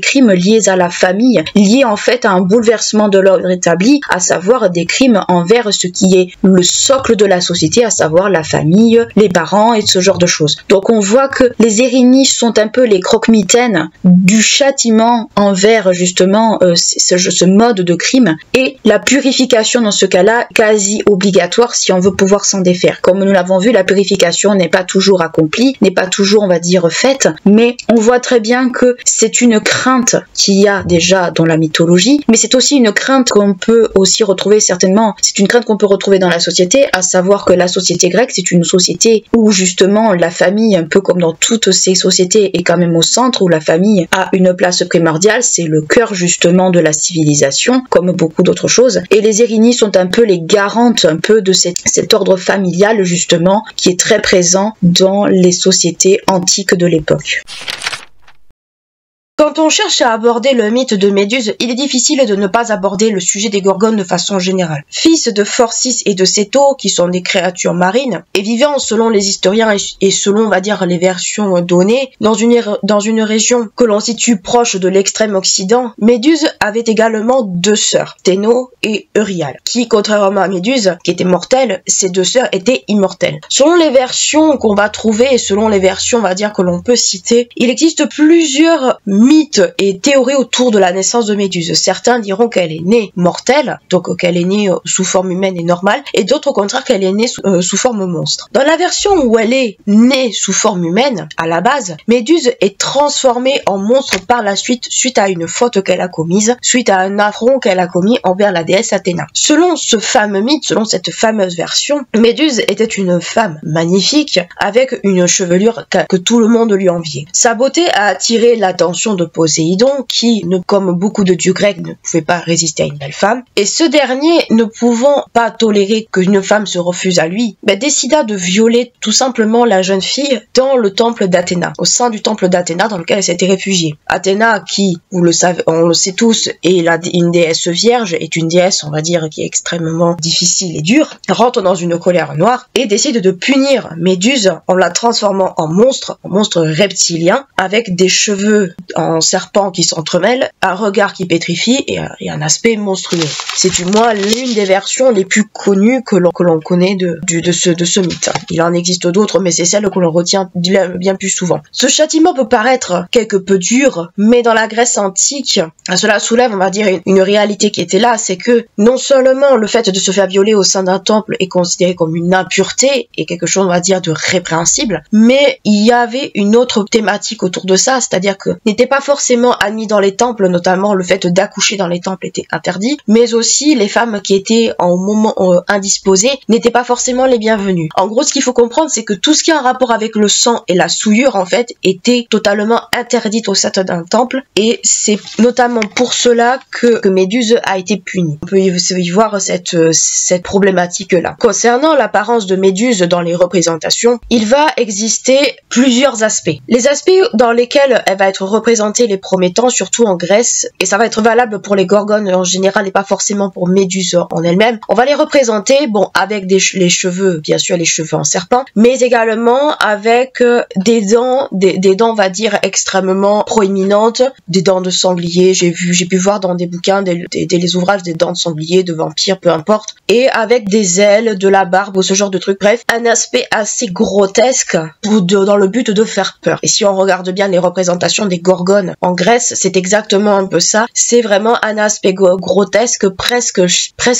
A: crimes liés à la famille, liés en fait à un bouleversement de l'ordre établi, à savoir des crimes envers ce qui est le socle de la société, à savoir la famille, les parents et ce genre de choses. Donc on voit que les Érénies sont un peu les croque-mitaines du châtiment envers justement ce mode de crime, et la purification dans ce cas-là quasi obligatoire si on veut pouvoir s'en défaire. Comme nous l'avons vu, la purification n'est pas toujours accomplie, n'est pas toujours, on va dire, faite, mais on voit très bien que c'est une crainte qu'il y a déjà dans la mythologie, mais c'est aussi une crainte qu'on peut aussi retrouver certainement, c'est une crainte qu'on peut retrouver dans la société, à savoir que la société grecque, c'est une société où justement la famille, un peu comme dans toutes ces sociétés, est quand même au centre, où la famille a une place primordiale, c'est le cœur justement de la civilisation, comme beaucoup d'autres choses, et les Érénies sont un peu les garantes un peu de cet ordre familial justement qui est très présent dans les sociétés antiques de l'époque. Quand on cherche à aborder le mythe de Méduse, il est difficile de ne pas aborder le sujet des Gorgones de façon générale. Fils de Phorcys et de Céto, qui sont des créatures marines, et vivant selon les historiens et selon, on va dire, les versions données, dans une région que l'on situe proche de l'extrême occident, Méduse avait également deux sœurs, Théno et Euryale, qui, contrairement à Méduse, qui était mortelle, ces deux sœurs étaient immortelles. Selon les versions qu'on va trouver et selon les versions, on va dire, que l'on peut citer, il existe plusieurs mythes et théories autour de la naissance de Méduse. Certains diront qu'elle est née mortelle, donc qu'elle est née sous forme humaine et normale, et d'autres au contraire qu'elle est née sous forme monstre. Dans la version où elle est née sous forme humaine, à la base, Méduse est transformée en monstre par la suite à une faute qu'elle a commise, suite à un affront qu'elle a commis envers la déesse Athéna. Selon ce fameux mythe, selon cette fameuse version, Méduse était une femme magnifique avec une chevelure que tout le monde lui enviait. Sa beauté a attiré l'attention de Poséidon qui, comme beaucoup de dieux grecs, ne pouvait pas résister à une belle femme, et ce dernier, ne pouvant pas tolérer qu'une femme se refuse à lui, décida de violer tout simplement la jeune fille dans le temple d'Athéna, au sein du temple d'Athéna dans lequel elle s'était réfugiée. Athéna, qui, on le sait tous, est une déesse vierge, est une déesse, on va dire, qui est extrêmement difficile et dure, rentre dans une colère noire et décide de punir Méduse en la transformant en monstre reptilien, avec des cheveux en serpent qui s'entremêlent, un regard qui pétrifie et un aspect monstrueux. C'est du moins l'une des versions les plus connues que l'on connaît de ce mythe. Il en existe d'autres, mais c'est celle que l'on retient bien plus souvent. Ce châtiment peut paraître quelque peu dur, mais dans la Grèce antique, cela soulève, on va dire, une réalité qui était là, c'est que non seulement le fait de se faire violer au sein d'un temple est considéré comme une impureté et quelque chose, on va dire, de répréhensible, mais il y avait une autre thématique autour de ça, c'est-à-dire que n'était pas forcément admis dans les temples, notamment le fait d'accoucher dans les temples était interdit, mais aussi les femmes qui étaient en moment indisposées n'étaient pas forcément les bienvenues. En gros, ce qu'il faut comprendre, c'est que tout ce qui a un rapport avec le sang et la souillure, en fait, était totalement interdit au sein d'un temple, et c'est notamment pour cela que Méduse a été punie. On peut y voir cette problématique-là. Concernant l'apparence de Méduse dans les représentations, il va exister plusieurs aspects. Les aspects dans lesquels elle va être représentée les premiers temps, surtout en Grèce, et ça va être valable pour les Gorgones en général et pas forcément pour Méduse en elle-même. On va les représenter, avec les cheveux, bien sûr les cheveux en serpent, mais également avec des dents, on va dire, extrêmement proéminentes, des dents de sanglier. J'ai pu voir dans des bouquins, des ouvrages, des dents de sanglier, de vampire, peu importe, et avec des ailes, de la barbe ou ce genre de trucs. Bref, un aspect assez grotesque dans le but de faire peur. Et si on regarde bien les représentations des Gorgones
B: gorgone en Grèce, c'est exactement un peu ça. C'est vraiment un aspect grotesque, presque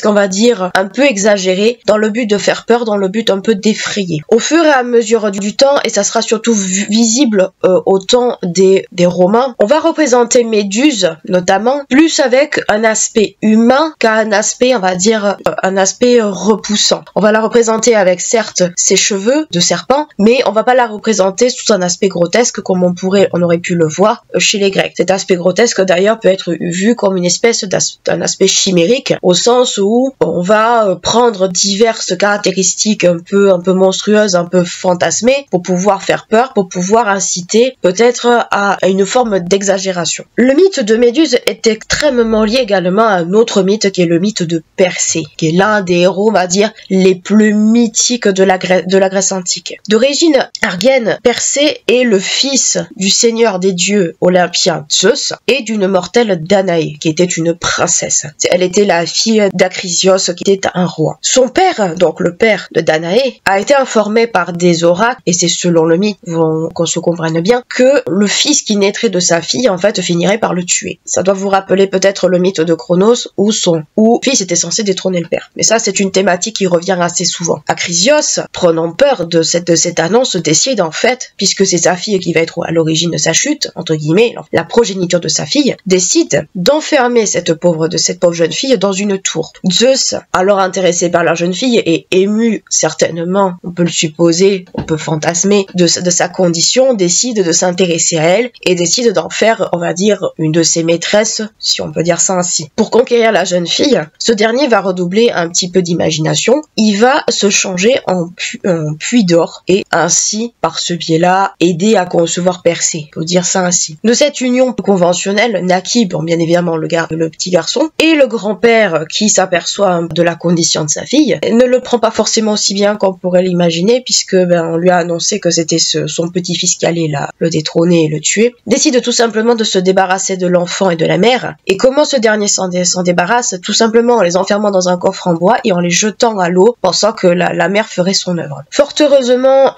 B: on va dire un peu exagéré, dans le but de faire peur, dans le but un peu d'effrayer. Au fur et à mesure du temps, et ça sera surtout visible au temps des Romains, on va représenter Méduse notamment plus avec un aspect humain qu'un aspect, on va dire, un aspect repoussant. On va la représenter avec certes ses cheveux de serpent, mais on va pas la représenter sous un aspect grotesque comme on aurait pu le voir chez les Grecs. Cet aspect grotesque d'ailleurs peut être vu comme une espèce d'un aspect chimérique, au sens où on va prendre diverses caractéristiques un peu monstrueuses, un peu fantasmées, pour pouvoir faire peur, pour pouvoir inciter peut-être à une forme d'exagération. Le mythe de Méduse est extrêmement lié également à un autre mythe qui est le mythe de Persée, qui est l'un des héros, on va dire, les plus mythiques de la Grèce antique. D'origine argienne, Persée est le fils du seigneur des dieux olympien Zeus et d'une mortelle Danaé, qui était une princesse. Elle était la fille d'Acrisios, qui était un roi. Son père, donc le père de Danaé, a été informé par des oracles, et c'est selon le mythe, qu'on se comprenne bien, que le fils qui naîtrait de sa fille, en fait, finirait par le tuer. Ça doit vous rappeler peut-être le mythe de Cronos, où le fils était censé détrôner le père. Mais ça, c'est une thématique qui revient assez souvent. Acrisios, prenant peur de cette annonce, décide en fait, puisque c'est sa fille qui va être à l'origine de sa chute, entre guillemets, la progéniture de sa fille, décide d'enfermer cette pauvre jeune fille dans une tour. Zeus, alors intéressé par la jeune fille et ému certainement, on peut le supposer, on peut fantasmer de sa condition, décide de s'intéresser à elle et décide d'en faire, on va dire, une de ses maîtresses, si on peut dire ça ainsi. Pour conquérir la jeune fille, ce dernier va redoubler un petit peu d'imagination, il va se changer en puits d'or et ainsi, par ce biais-là, aider à concevoir Persée, faut dire ça ainsi. De cette union conventionnelle naquit, bon, bien évidemment, le petit garçon, et le grand-père qui s'aperçoit de la condition de sa fille ne le prend pas forcément aussi bien qu'on pourrait l'imaginer, puisque on lui a annoncé que c'était son petit-fils qui allait le détrôner et le tuer, décide tout simplement de se débarrasser de l'enfant et de la mère. Et comment ce dernier s'en débarrasse? Tout simplement en les enfermant dans un coffre en bois et en les jetant à l'eau, pensant que la mère ferait son œuvre. Fort heureusement,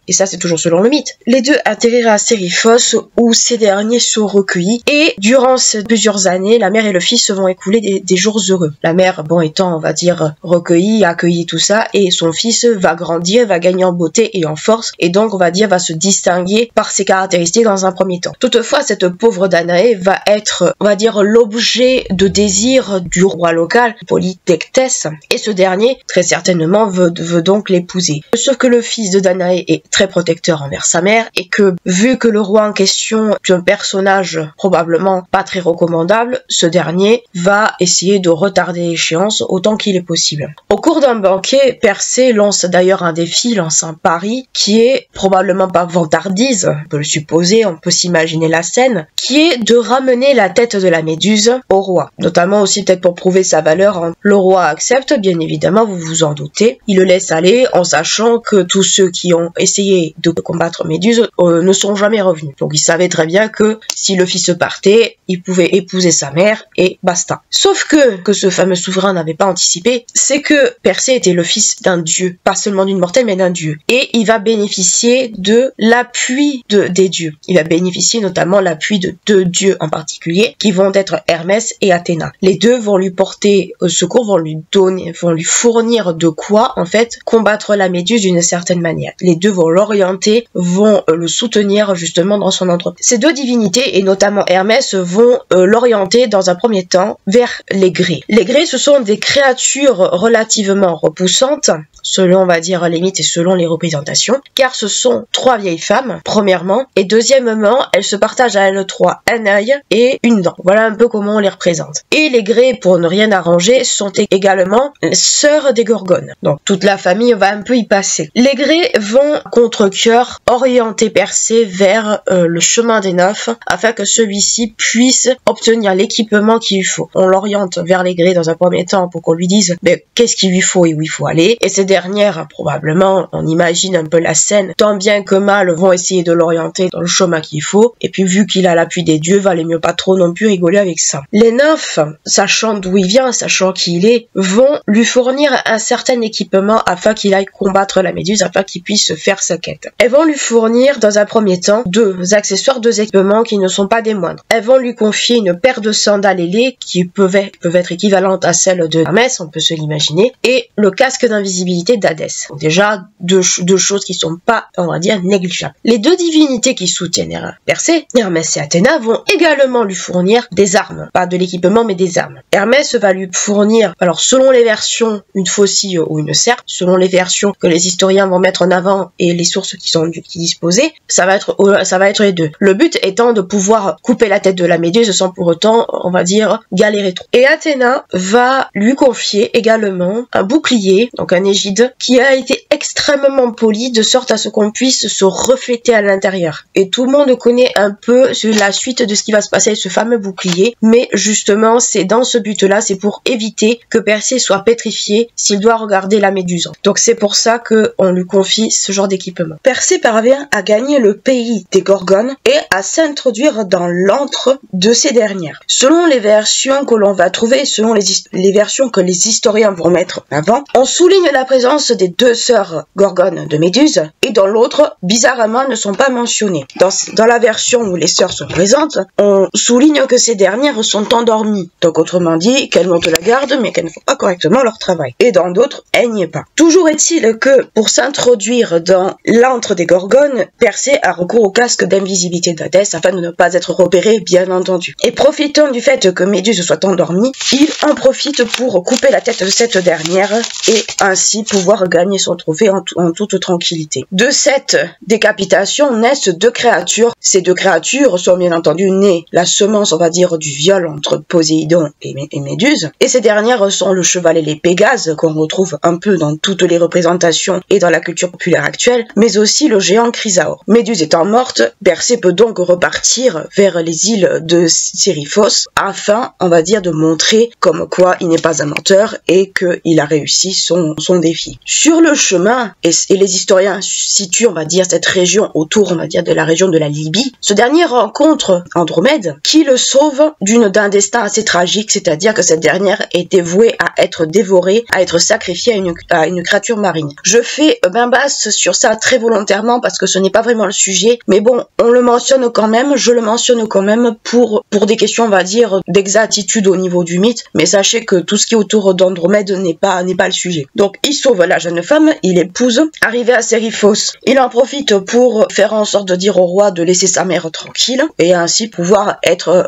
B: et ça c'est toujours selon le mythe, les deux atterrirent à Sériphos où ces derniers sont recueillis, et durant plusieurs années, la mère et le fils se vont écouler des jours heureux. La mère, bon, étant, on va dire, recueillie, accueillie, tout ça, et son fils va grandir, va gagner en beauté et en force, et donc, on va dire, va se distinguer par ses caractéristiques dans un premier temps. Toutefois, cette pauvre Danaé va être, on va dire, l'objet de désir du roi local, Polydectès, et ce dernier, très certainement, veut donc l'épouser. Sauf que le fils de Danaé est très protecteur envers sa mère, et que, vu que le roi en question est un personnage probablement pas très recommandable, ce dernier va essayer de retarder l'échéance autant qu'il est possible. Au cours d'un banquet, Persée lance d'ailleurs un défi, lance un pari, qui est probablement pas vantardise, on peut le supposer, on peut s'imaginer la scène, qui est de ramener la tête de la Méduse au roi. Notamment aussi peut-être pour prouver sa valeur. Le roi accepte, bien évidemment, vous vous en doutez. Il le laisse aller en sachant que tous ceux qui ont essayé de combattre Méduse ne sont jamais revenus. Donc il savait très bien que si le fils partait, il pouvait épouser sa mère et basta. Sauf que ce fameux souverain n'avait pas anticipé, c'est que Persée était le fils d'un dieu, pas seulement d'une mortelle mais d'un dieu. Et il va bénéficier de l'appui des dieux. Il va bénéficier notamment l'appui de deux dieux en particulier, qui vont être Hermès et Athéna. Les deux vont lui porter secours, vont lui fournir de quoi, en fait, combattre la Méduse d'une certaine manière. Les deux vont l'orienter, vont le soutenir justement dans son entreprise. Ces deux divinités, et notamment Hermès, vont l'orienter dans un premier temps vers les Grées. Les Grées, ce sont des créatures relativement repoussantes, selon, on va dire, les mythes et selon les représentations, car ce sont trois vieilles femmes, premièrement, et deuxièmement, elles se partagent à elles trois un œil et une dent. Voilà un peu comment on les représente. Et les Grées, pour ne rien arranger, sont également sœurs des Gorgones. Donc toute la famille va un peu y passer. Les Grées vont, contre-cœur, orienter Persée vers le chemin des Neufs, afin que celui-ci puisse obtenir l'équipement qu'il lui faut. On l'oriente vers les Grées dans un premier temps pour qu'on lui dise qu'est-ce qu'il lui faut et où il faut aller. Et ces dernières, probablement, on imagine un peu la scène, tant bien que mal vont essayer de l'orienter dans le chemin qu'il faut. Et puis vu qu'il a l'appui des dieux, valait mieux pas trop non plus rigoler avec ça. Les Neufs, sachant d'où il vient, sachant qui il est, vont lui fournir un certain équipement afin qu'il aille combattre la Méduse, afin qu'il puisse faire sa quête. Elles vont lui fournir dans un premier temps deux accessoires, deux équipements qui ne sont pas des moindres. Elles vont lui confier une paire de sandales ailées qui peuvent être équivalentes à celles de Hermès, on peut se l'imaginer, et le casque d'invisibilité d'Hadès. Donc déjà, deux choses qui sont pas, on va dire, négligeables. Les deux divinités qui soutiennent Persée, Hermès et Athéna, vont également lui fournir des armes. Pas de l'équipement, mais des armes. Hermès va lui fournir, alors selon les versions, une faucille ou une serpe, selon les versions que les historiens vont mettre en avant et les sources qui disposées, ça va être les deux. Le but étant de pouvoir couper la tête de la Méduse sans pour autant, on va dire, galérer trop. Et Athéna va lui confier également un bouclier, donc un égide, qui a été extrêmement poli de sorte à ce qu'on puisse se refléter à l'intérieur. Et tout le monde connaît un peu la suite de ce qui va se passer avec ce fameux bouclier, mais justement c'est dans ce but-là, c'est pour éviter que Persée soit pétrifié s'il doit regarder la Méduse. Donc c'est pour ça qu'on lui confie ce genre d'équipement. Persée parvient à gagner le pays des Gorgones et à s'introduire dans l'antre de ces dernières. Selon les versions que l'on va trouver, selon les versions que les historiens vont mettre en avant, on souligne la présence des deux sœurs Gorgones de Méduse et dans l'autre, bizarrement, ne sont pas mentionnées. Dans la version où les sœurs sont présentes, on souligne que ces dernières sont endormies. Donc autrement dit, qu'elles montent la garde mais qu'elles ne font pas correctement leur travail. Et dans d'autres, elles n'y est pas. Toujours est-il que pour s'introduire dans l'antre des Gorgones, Persée a recours au casque d'invisibilité d'Hadès afin de ne pas être repéré, bien entendu. Et profitant du fait que Méduse soit endormie, il en profite pour couper la tête de cette dernière et ainsi pouvoir gagner son trophée en toute tranquillité. De cette décapitation naissent deux créatures. Ces deux créatures sont bien entendu nées, la semence, on va dire, du viol entre Poséidon et Méduse. Et ces dernières sont le cheval et les Pégases, qu'on retrouve un peu dans toutes les représentations et dans la culture populaire actuelle, mais aussi le géant Chrysaor. Méduse étant morte, Persée peut donc repartir vers les îles de Séryphos afin, on va dire, de montrer comme quoi il n'est pas un menteur et qu'il a réussi son défi. Sur le chemin, et les historiens situent, on va dire, cette région autour, on va dire, de la région de la Libye, ce dernier rencontre Andromède qui le sauve d'un destin assez tragique, c'est-à-dire que cette dernière était vouée à être dévorée, à être sacrifiée à une créature marine. Je fais bain basse sur ça très volontairement parce que ce n'est pas vraiment le sujet, mais bon, on le mentionne quand même, je le mentionne quand même pour des questions, on va dire, d'exactitude au niveau du mythe, mais sachez que tout ce qui est autour d'Andromède n'est pas le sujet. Donc il sauve la jeune femme, il épouse, arrivé à Séryphos, il en profite pour faire en sorte de dire au roi de laisser sa mère tranquille et ainsi pouvoir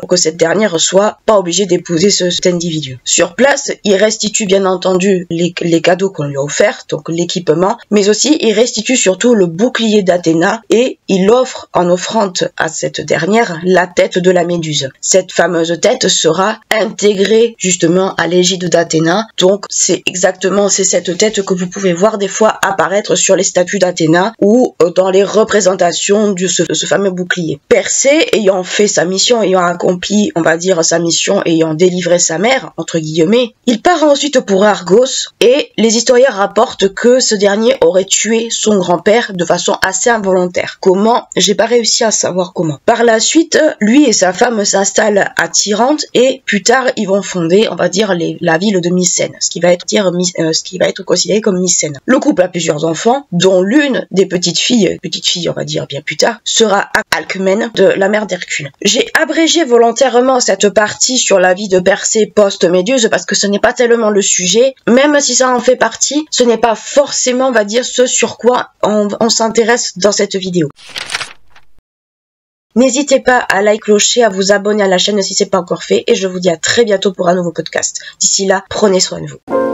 B: que cette dernière soit pas obligée d'épouser cet individu. Sur place, il restitue bien entendu les cadeaux qu'on lui a offerts, donc l'équipement, mais aussi il restitue surtout le bouclier d'Athéna et il offre en offrande à cette dernière la tête de la Méduse. Cette fameuse tête sera intégrée justement à l'égide d'Athéna, donc c'est cette tête que vous pouvez voir des fois apparaître sur les statues d'Athéna ou dans les représentations de ce fameux bouclier. Persée, ayant fait sa mission, ayant accompli, on va dire, sa mission, ayant délivré sa mère, entre guillemets, il part ensuite pour Argos et les historiens rapportent que ce dernier aurait tué son grand-père de façon assez involontaire. Comment? J'ai pas réussi à savoir comment. Par la suite, lui et sa femme s'installent à Tyrante et plus tard, ils vont fonder, on va dire, la ville de Mycène, ce qui va être considéré comme Mycène. Le couple a plusieurs enfants, dont l'une des petites filles, on va dire bien plus tard, sera Alcmène, de la mère d'Hercule. J'ai abrégé volontairement cette partie sur la vie de Persée post-Méduse parce que ce n'est pas tellement le sujet, même si ça en fait partie, ce n'est pas forcément, on va dire, ce sur quoi on s'intéresse dans cette vidéo. N'hésitez pas à liker, clocher, à vous abonner à la chaîne si ce n'est pas encore fait et je vous dis à très bientôt pour un nouveau podcast. D'ici là, prenez soin de vous.